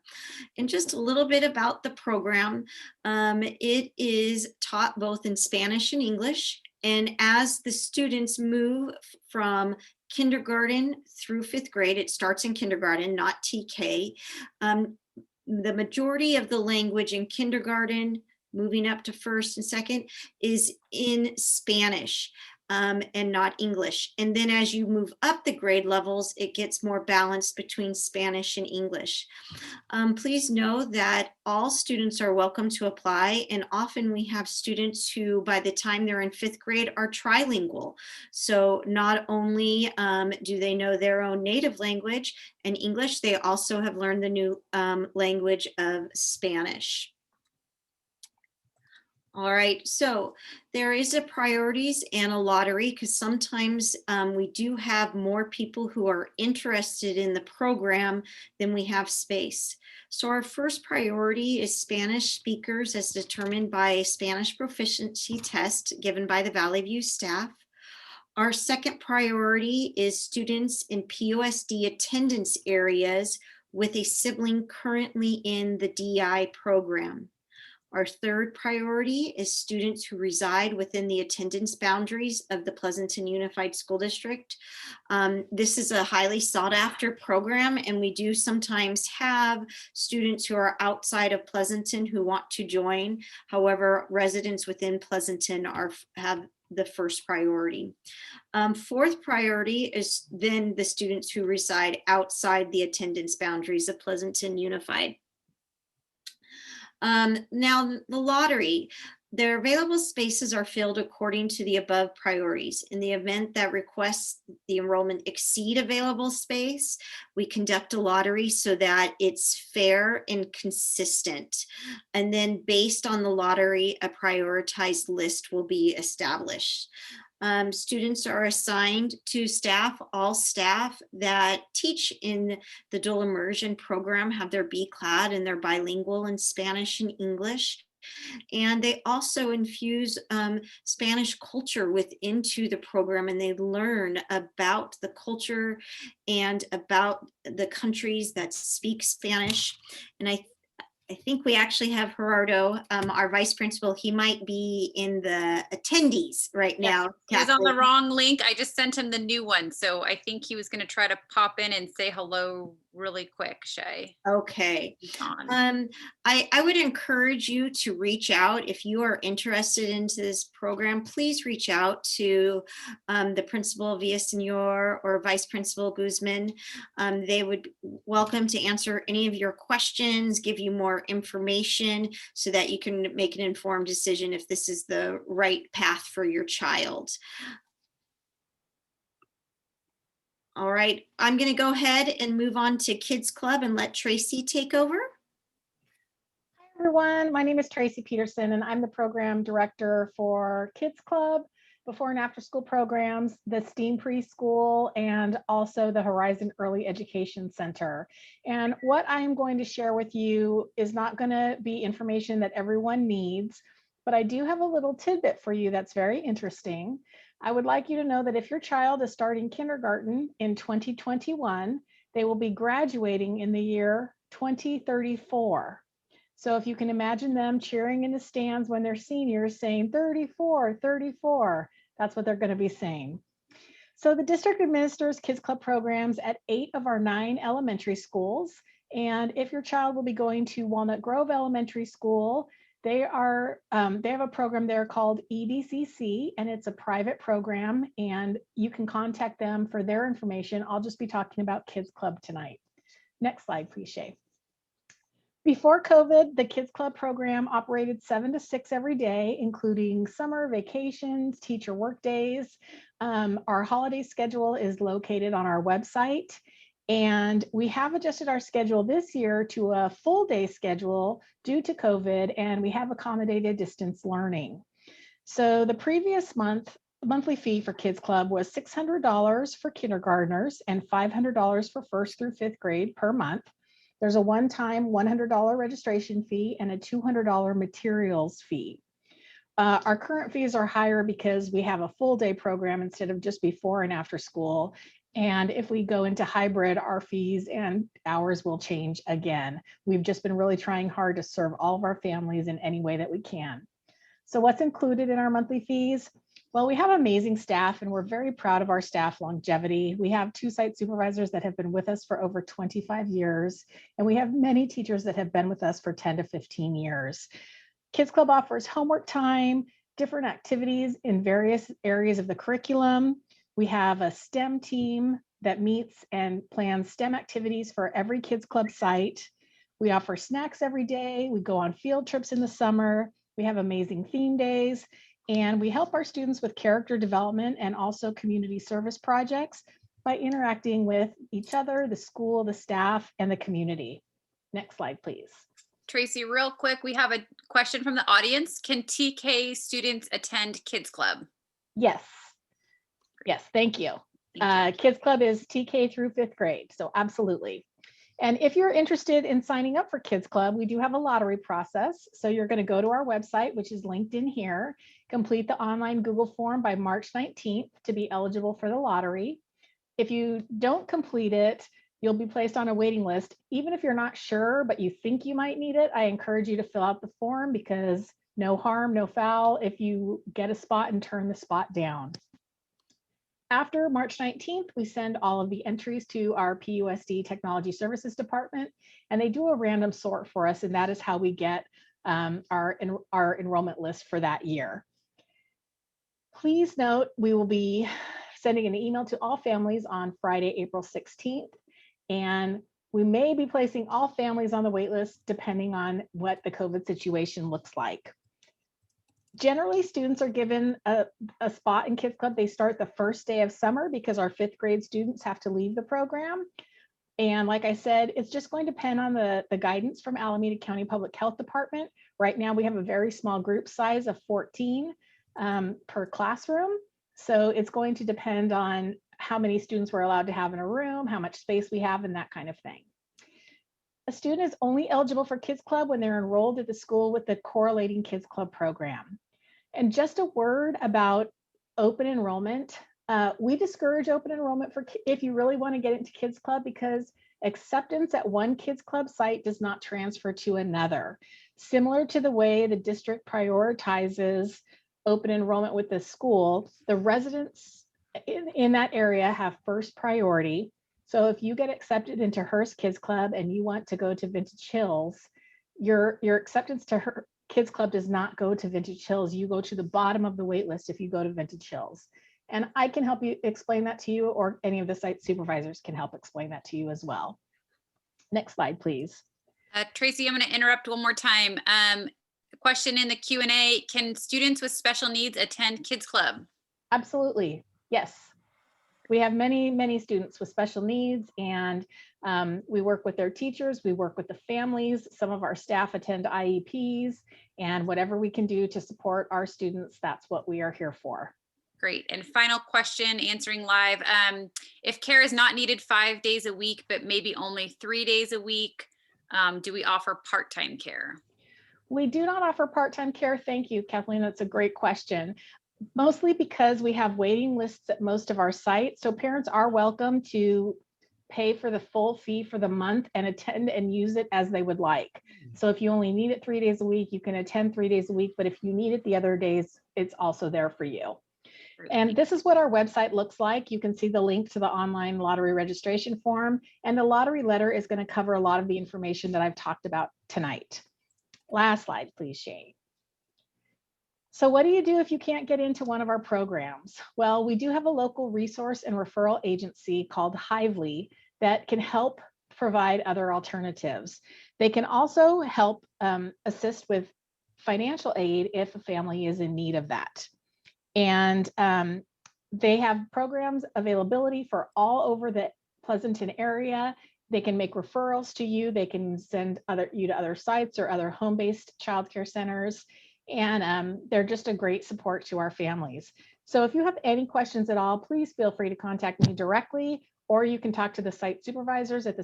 And just a little bit about the program. It is taught both in Spanish and English. And as the students move from kindergarten through 5th grade, it starts in kindergarten, not TK. The majority of the language in kindergarten, moving up to 1st and 2nd, is in Spanish. And not English. And then as you move up the grade levels, it gets more balanced between Spanish and English. Please know that all students are welcome to apply, and often we have students who, by the time they're in 5th grade, are trilingual. So not only do they know their own native language and English, they also have learned the new language of Spanish. All right, so there is a priorities and a lottery, because sometimes we do have more people who are interested in the program than we have space. So our first priority is Spanish speakers as determined by a Spanish proficiency test given by the Valley View staff. Our second priority is students in POSD attendance areas with a sibling currently in the DI program. Our third priority is students who reside within the attendance boundaries of the Pleasanton Unified School District. This is a highly sought after program, and we do sometimes have students who are outside of Pleasanton who want to join. However, residents within Pleasanton have the first priority. Fourth priority is then the students who reside outside the attendance boundaries of Pleasanton Unified. Now, the lottery, their available spaces are filled according to the above priorities. In the event that requests the enrollment exceed available space, we conduct a lottery so that it's fair and consistent. And then based on the lottery, a prioritized list will be established. Students are assigned to staff. All staff that teach in the dual immersion program have their BCLAD, and they're bilingual in Spanish and English. And they also infuse Spanish culture into the program, and they learn about the culture and about the countries that speak Spanish. And I think we actually have Gerardo, our vice principal. He might be in the attendees right now. He was on the wrong link. I just sent him the new one. So I think he was going to try to pop in and say hello really quick, Shay. Okay. I would encourage you to reach out if you are interested into this program. Please reach out to the principal Villaseñor or Vice Principal Guzman. They would welcome to answer any of your questions, give you more information so that you can make an informed decision if this is the right path for your child. All right, I'm going to go ahead and move on to Kids Club and let Tracy take over. Hi, everyone. My name is Tracy Peterson, and I'm the program director for Kids Club, before and after school programs, the STEAM preschool, and also the Horizon Early Education Center. And what I'm going to share with you is not going to be information that everyone needs, but I do have a little tidbit for you that's very interesting. I would like you to know that if your child is starting kindergarten in 2021, they will be graduating in the year 2034. So if you can imagine them cheering in the stands when they're seniors saying 34, 34, that's what they're going to be saying. So the district administers Kids Club programs at 8 of our 9 elementary schools. And if your child will be going to Walnut Grove Elementary School, they have a program there called EDCC, and it's a private program, and you can contact them for their information. I'll just be talking about Kids Club tonight. Next slide, please, Shay. Before COVID, the Kids Club program operated 7 to 6 every day, including summer, vacations, teacher work days. Our holiday schedule is located on our website. And we have adjusted our schedule this year to a full day schedule due to COVID, and we have accommodated distance learning. So the previous monthly fee for Kids Club was $600 for kindergartners and $500 for 1st through 5th grade per month. There's a one-time $100 registration fee and a $200 materials fee. Our current fees are higher because we have a full day program instead of just before and after school. And if we go into hybrid, our fees and hours will change again. We've just been really trying hard to serve all of our families in any way that we can. So what's included in our monthly fees? Well, we have amazing staff and we're very proud of our staff longevity. We have 2 site supervisors that have been with us for over 25 years, and we have many teachers that have been with us for 10 to 15 years. Kids Club offers homework time, different activities in various areas of the curriculum. We have a STEM team that meets and plans STEM activities for every Kids Club site. We offer snacks every day. We go on field trips in the summer. We have amazing theme days, and we help our students with character development and also community service projects by interacting with each other, the school, the staff, and the community. Next slide, please. Tracy, real quick, we have a question from the audience. Can TK students attend Kids Club? Yes. Yes, thank you. Thank you. Kids Club is TK through 5th grade, so absolutely. And if you're interested in signing up for Kids Club, we do have a lottery process. So you're going to go to our website, which is linked in here, complete the online Google form by March 19th to be eligible for the lottery. If you don't complete it, you'll be placed on a waiting list. Even if you're not sure, but you think you might need it, I encourage you to fill out the form because no harm, no foul if you get a spot and turn the spot down. After March 19th, we send all of the entries to our PUSD Technology Services Department, and they do a random sort for us, and that is how we get our enrollment list for that year. Please note, we will be sending an email to all families on Friday, April 16th, and we may be placing all families on the wait list depending on what the COVID situation looks like. Generally, students are given a spot in Kids Club. They start the first day of summer because our 5th grade students have to leave the program. And like I said, it's just going to depend on the guidance from Alameda County Public Health Department. Right now, we have a very small group size of 14 per classroom. So it's going to depend on how many students we're allowed to have in a room, how much space we have, and that kind of thing. A student is only eligible for Kids Club when they're enrolled at the school with the correlating Kids Club program. And just a word about open enrollment. We discourage open enrollment for if you really want to get into Kids Club because acceptance at one Kids Club site does not transfer to another. Similar to the way the district prioritizes open enrollment with the school, the residents in that area have first priority. So if you get accepted into Hearst Kids Club and you want to go to Vintage Hills, your acceptance to Kids Club does not go to Vintage Hills. You go to the bottom of the wait list if you go to Vintage Hills. And I can help you explain that to you, or any of the site supervisors can help explain that to you as well. Next slide, please. Tracy, I'm going to interrupt one more time. Question in the Q&A, can students with special needs attend Kids Club? Absolutely, yes. We have many, many students with special needs, and we work with their teachers, we work with the families. Some of our staff attend IEPs, and whatever we can do to support our students, that's what we are here for. Great. And final question, answering live. If care is not needed 5 days a week, but maybe only 3 days a week, do we offer part-time care? We do not offer part-time care. Thank you, Kathleen. That's a great question. Mostly because we have waiting lists at most of our sites. So parents are welcome to pay for the full fee for the month and attend and use it as they would like. So if you only need it 3 days a week, you can attend 3 days a week, but if you need it the other days, it's also there for you. And this is what our website looks like. You can see the link to the online lottery registration form, and the lottery letter is going to cover a lot of the information that I've talked about tonight. Last slide, please, Shane. So what do you do if you can't get into one of our programs? Well, we do have a local resource and referral agency called Hively that can help provide other alternatives. They can also help assist with financial aid if a family is in need of that. And they have programs availability for all over the Pleasanton area. They can make referrals to you. They can send you to other sites or other home-based childcare centers. And they're just a great support to our families. So if you have any questions at all, please feel free to contact me directly, or you can talk to the site supervisors at the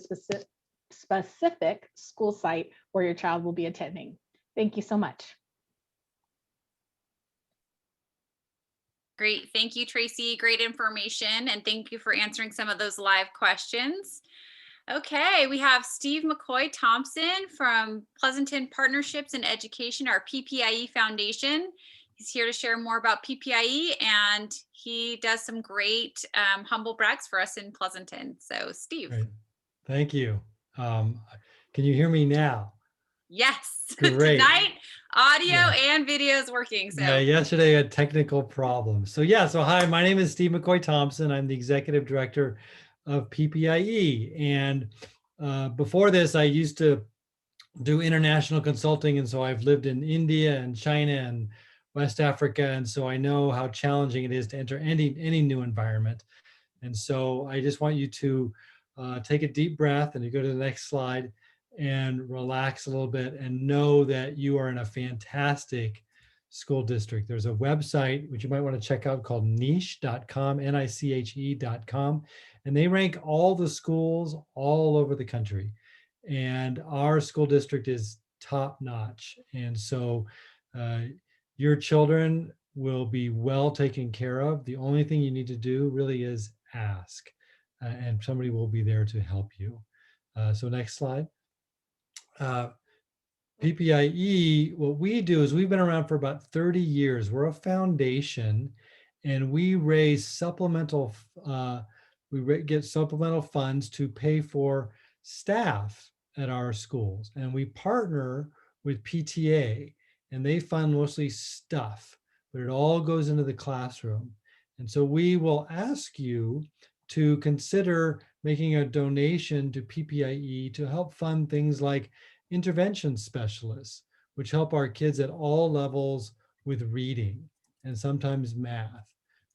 specific school site where your child will be attending. Thank you so much. Great. Thank you, Tracy. Great information. And thank you for answering some of those live questions. Okay, we have Steve McCoy Thompson from Pleasanton Partnerships and Education, our PPIE Foundation. He's here to share more about PPIE, and he does some great humble brags for us in Pleasanton. So, Steve. Great. Thank you. Can you hear me now? Yes. Great. Tonight, audio Yeah. and video is working. So Yeah, yesterday I had technical problems. So hi, my name is Steve McCoy Thompson. I'm the executive director of PPIE. And before this, I used to do international consulting. And so I've lived in India and China and West Africa. And so I know how challenging it is to enter any new environment. And so I just want you to take a deep breath and you go to the next slide and relax a little bit and know that you are in a fantastic school district. There's a website which you might want to check out called niche.com, NICHE.com, and they rank all the schools all over the country. And our school district is top notch. And so your children will be well taken care of. The only thing you need to do really is ask, and somebody will be there to help you. So next slide. PPIE, what we do is we've been around for about 30 years. We're a foundation and we raise supplemental, get supplemental funds to pay for staff at our schools. And we partner with PTA and they fund mostly stuff, but it all goes into the classroom. And so we will ask you to consider making a donation to PPIE to help fund things like intervention specialists, which help our kids at all levels with reading and sometimes math.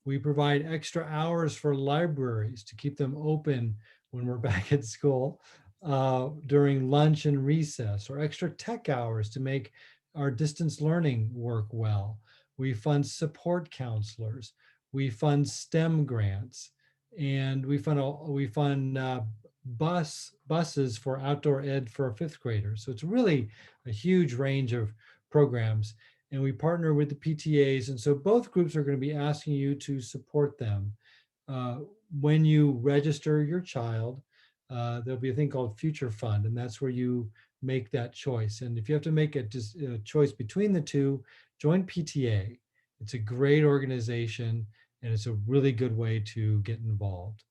We provide extra hours for libraries to keep them open when we're back at school during lunch and recess, or extra tech hours to make our distance learning work well. We fund support counselors. We fund STEM grants, and we fund buses for outdoor ed for fifth graders. So it's really a huge range of programs, and we partner with the PTAs. And so both groups are going to be asking you to support them. When you register your child, there'll be a thing called Future Fund, and that's where you make that choice. And if you have to make a choice between the two, join PTA. It's a great organization, and it's a really good way to get involved.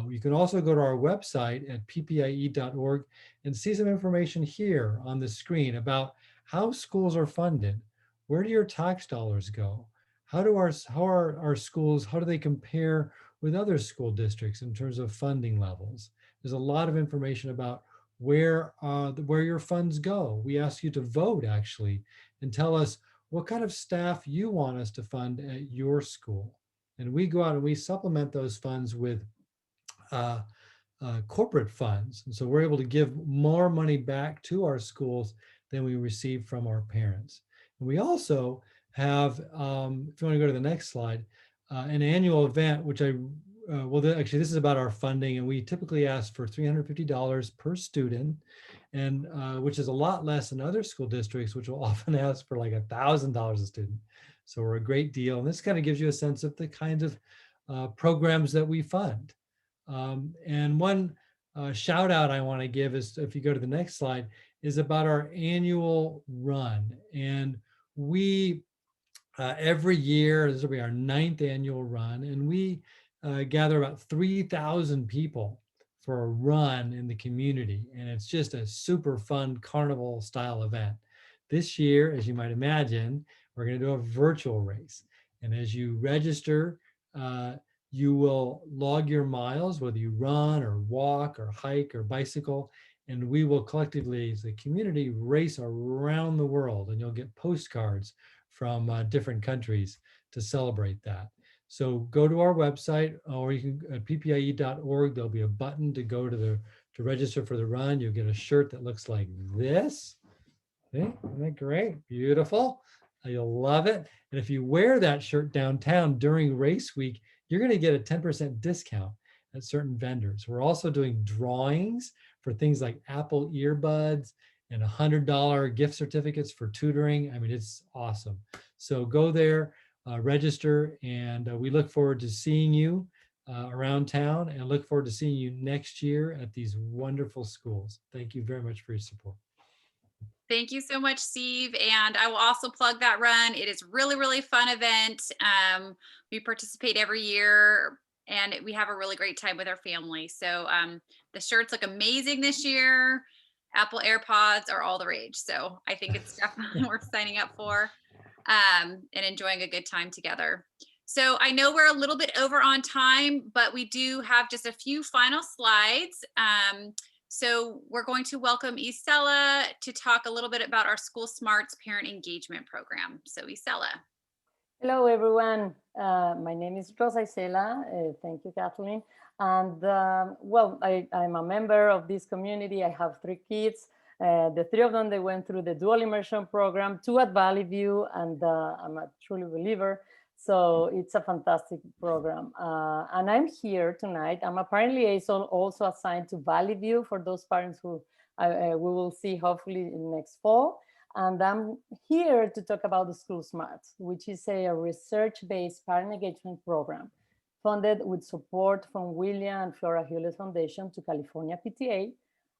You can also go to our website at ppie.org and see some information here on the screen about how schools are funded. Where do your tax dollars go? How are our schools, how do they compare with other school districts in terms of funding levels? There's a lot of information about where your funds go. We ask you to vote actually and tell us what kind of staff you want us to fund at your school. And we go out and we supplement those funds with corporate funds. And so we're able to give more money back to our schools than we receive from our parents. And we also have, if you want to go to the next slide, an annual event, which actually this is about our funding, and we typically ask for $350 per student, and which is a lot less than other school districts, which will often ask for like $1,000 a student. So we're a great deal. And this kind of gives you a sense of the kinds of programs that we fund. And one shout out I want to give is, if you go to the next slide, is about our annual run. And we, every year, this will be our 9th annual run, and we gather about 3,000 people for a run in the community. And it's just a super fun carnival style event. This year, as you might imagine, we're going to do a virtual race. And as you register, you will log your miles, whether you run or walk or hike or bicycle, and we will collectively, as a community, race around the world, and you'll get postcards from different countries to celebrate that. So go to our website, or you can at ppie.org. There'll be a button to go to register for the run. You'll get a shirt that looks like this. Okay, isn't that great? Beautiful. You'll love it. And if you wear that shirt downtown during race week, you're going to get a 10% discount at certain vendors. We're also doing drawings for things like Apple earbuds and $100 gift certificates for tutoring. I mean, it's awesome. So go there. register. And we look forward to seeing you around town and look forward to seeing you next year at these wonderful schools. Thank you very much for your support. Thank you so much, Steve. And I will also plug that run. It is really, really fun event. We participate every year and we have a really great time with our family. So the shirts look amazing this year. Apple AirPods are all the rage. So I think it's definitely worth signing up for and enjoying a good time together. So I know we're a little bit over on time, but we do have just a few final slides. So we're going to welcome Isela to talk a little bit about our School Smarts Parent Engagement Program. So Isela. Hello, everyone. My name is Rosa Isela. Thank you, Kathleen. And well, I'm a member of this community. I have 3 kids. The 3 of them, they went through the dual immersion program, 2 at Valley View, and I'm a truly believer. So it's a fantastic program. And I'm here tonight. I'm a parent liaison also assigned to Valley View for those parents who we will see hopefully in next fall. And I'm here to talk about the School Smarts, which is a research-based parent engagement program funded with support from William and Flora Hewlett Foundation to California PTA.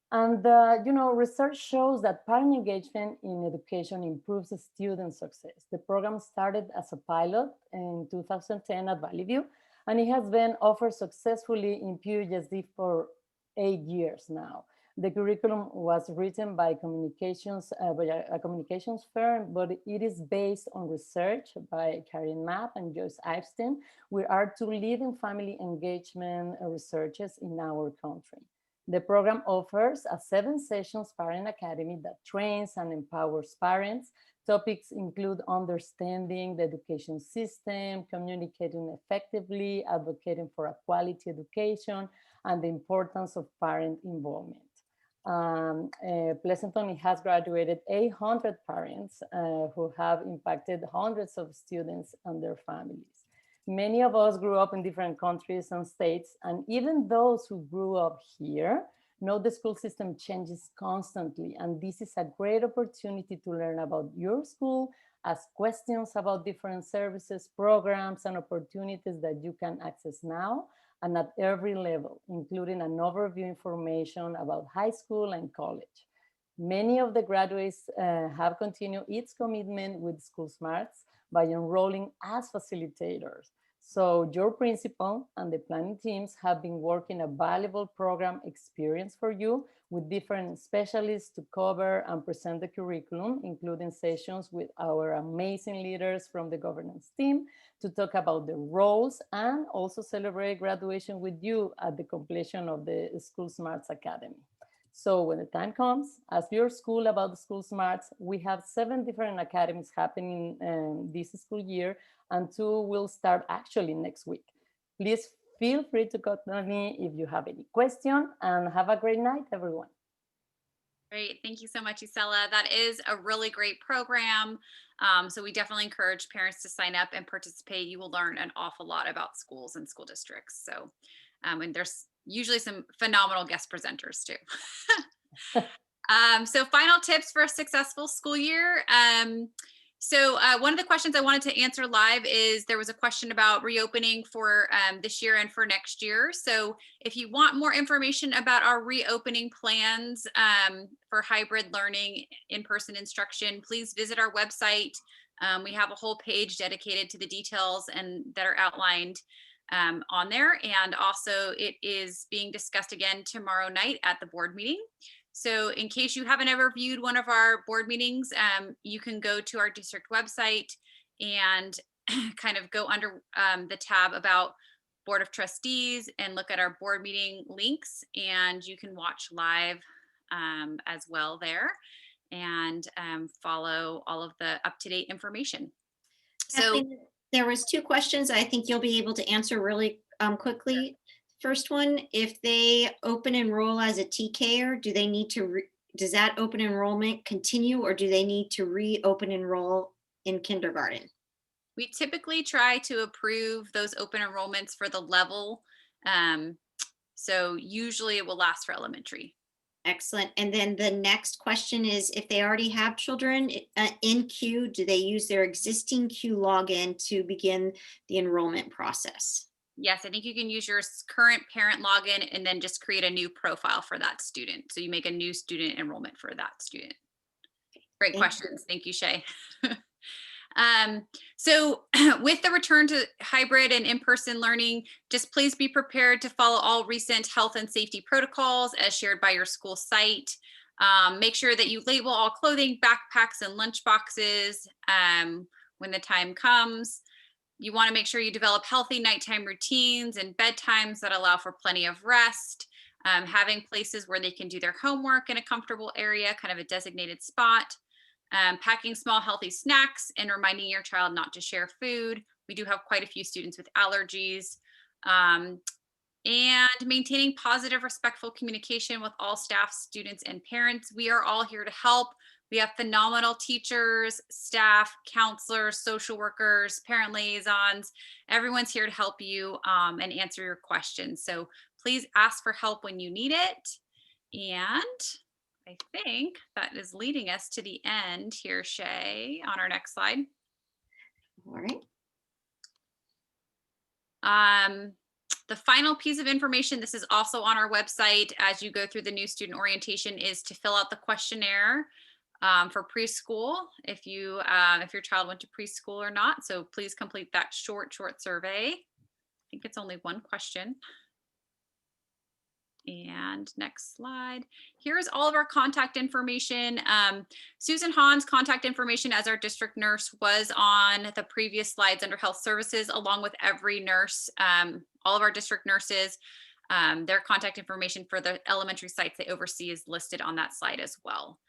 And, you know, research shows that parent engagement in education improves student success. The program started as a pilot in 2010 at Valley View, and it has been offered successfully in PUSD for 8 years now. The curriculum was written by a communications firm, but it is based on research by Karen Mapp and Joyce Epstein, which are 2 leading family engagement researchers in our country. The program offers a 7-sessions parent academy that trains and empowers parents. Topics include understanding the education system, communicating effectively, advocating for a quality education, and the importance of parent involvement. Pleasanton has graduated 800 parents who have impacted hundreds of students and their families. Many of us grew up in different countries and states, and even those who grew up here know the school system changes constantly, and this is a great opportunity to learn about your school, ask questions about different services, programs, and opportunities that you can access now and at every level, including an overview information about high school and college. Many of the graduates have continued its commitment with School Smarts by enrolling as facilitators. So your principal and the planning teams have been working a valuable program experience for you with different specialists to cover and present the curriculum, including sessions with our amazing leaders from the governance team to talk about the roles and also celebrate graduation with you at the completion of the School Smarts Academy. So when the time comes, ask your school about the School Smarts. We have 7 different academies happening this school year, and 2 will start actually next week. Please feel free to contact me if you have any question, and have a great night, everyone. Great. Thank you so much, Isela. That is a really great program. So we definitely encourage parents to sign up and participate. You will learn an awful lot about schools and school districts. So, and there's usually some phenomenal guest presenters too. So final tips for a successful school year. So one of the questions I wanted to answer live is there was a question about reopening for this year and for next year. So if you want more information about our reopening plans for hybrid learning, in-person instruction, please visit our website. We have a whole page dedicated to the details and that are outlined on there. And also it is being discussed again tomorrow night at the board meeting. So in case you haven't ever viewed one of our board meetings, you can go to our district website and kind of go under the tab about Board of Trustees and look at our board meeting links, and you can watch live as well there and follow all of the up-to-date information. So Kathleen, there was 2 questions I think you'll be able to answer really quickly. First one, if they open enroll as a TKer, do they need to, does that open enrollment continue, or do they need to reopen enroll in kindergarten? we typically try to approve those open enrollments for the level. So usually it will last for elementary. Excellent. And then the next question is, if they already have children in Q, do they use their existing Q login to begin the enrollment process? Yes, I think you can use your current parent login and then just create a new profile for that student. So you make a new student enrollment for that student. Great Thank you. questions. Thank you, Shay. So with the return to hybrid and in-person learning, just please be prepared to follow all recent health and safety protocols as shared by your school site. Make sure that you label all clothing, backpacks, and lunch boxes when the time comes. You want to make sure you develop healthy nighttime routines and bedtimes that allow for plenty of rest. Having places where they can do their homework in a comfortable area, kind of a designated spot. Packing small healthy snacks and reminding your child not to share food. We do have quite a few students with allergies. And maintaining positive, respectful communication with all staff, students, and parents. We are all here to help. We have phenomenal teachers, staff, counselors, social workers, parent liaisons. Everyone's here to help you and answer your questions. So please ask for help when you need it. And I think that is leading us to the end here, Shay, on our next slide. All right. The final piece of information, this is also on our website as you go through the new student orientation, is to fill out the questionnaire for preschool if your child went to preschool or not. So please complete that short survey. I think it's only one question. And next slide. Here's all of our contact information. Susan Hahn's contact information as our district nurse was on the previous slides under health services, along with every nurse, all of our district nurses, their contact information for the elementary sites they oversee is listed on that slide as well.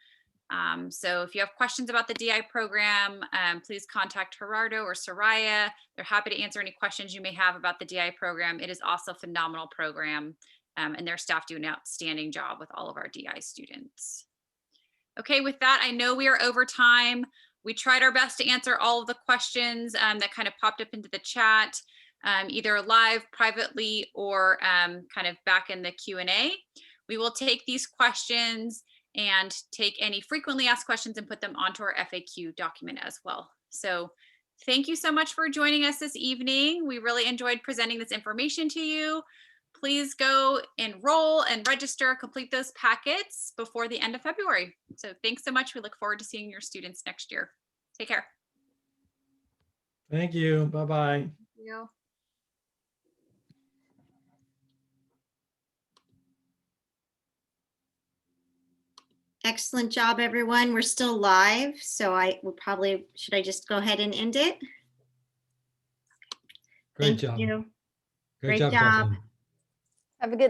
So if you have questions about the DI program, please contact Gerardo or Soraya. They're happy to answer any questions you may have about the DI program. It is also a phenomenal program. And their staff do an outstanding job with all of our DI students. Okay, with that, I know we are over time. We tried our best to answer all of the questions that kind of popped up into the chat, either live, privately, or kind of back in the Q&A. We will take these questions and take any frequently asked questions and put them onto our FAQ document as well. So thank you so much for joining us this evening. We really enjoyed presenting this information to you. Please go enroll and register, complete those packets before the end of February. So thanks so much. We look forward to seeing your students next year. Take care. Thank you. Bye-bye. Thank you. Excellent job, everyone. We're still live, so should I just go ahead and end it? Great Thank job. you. Great Great job. Kathleen. Have a good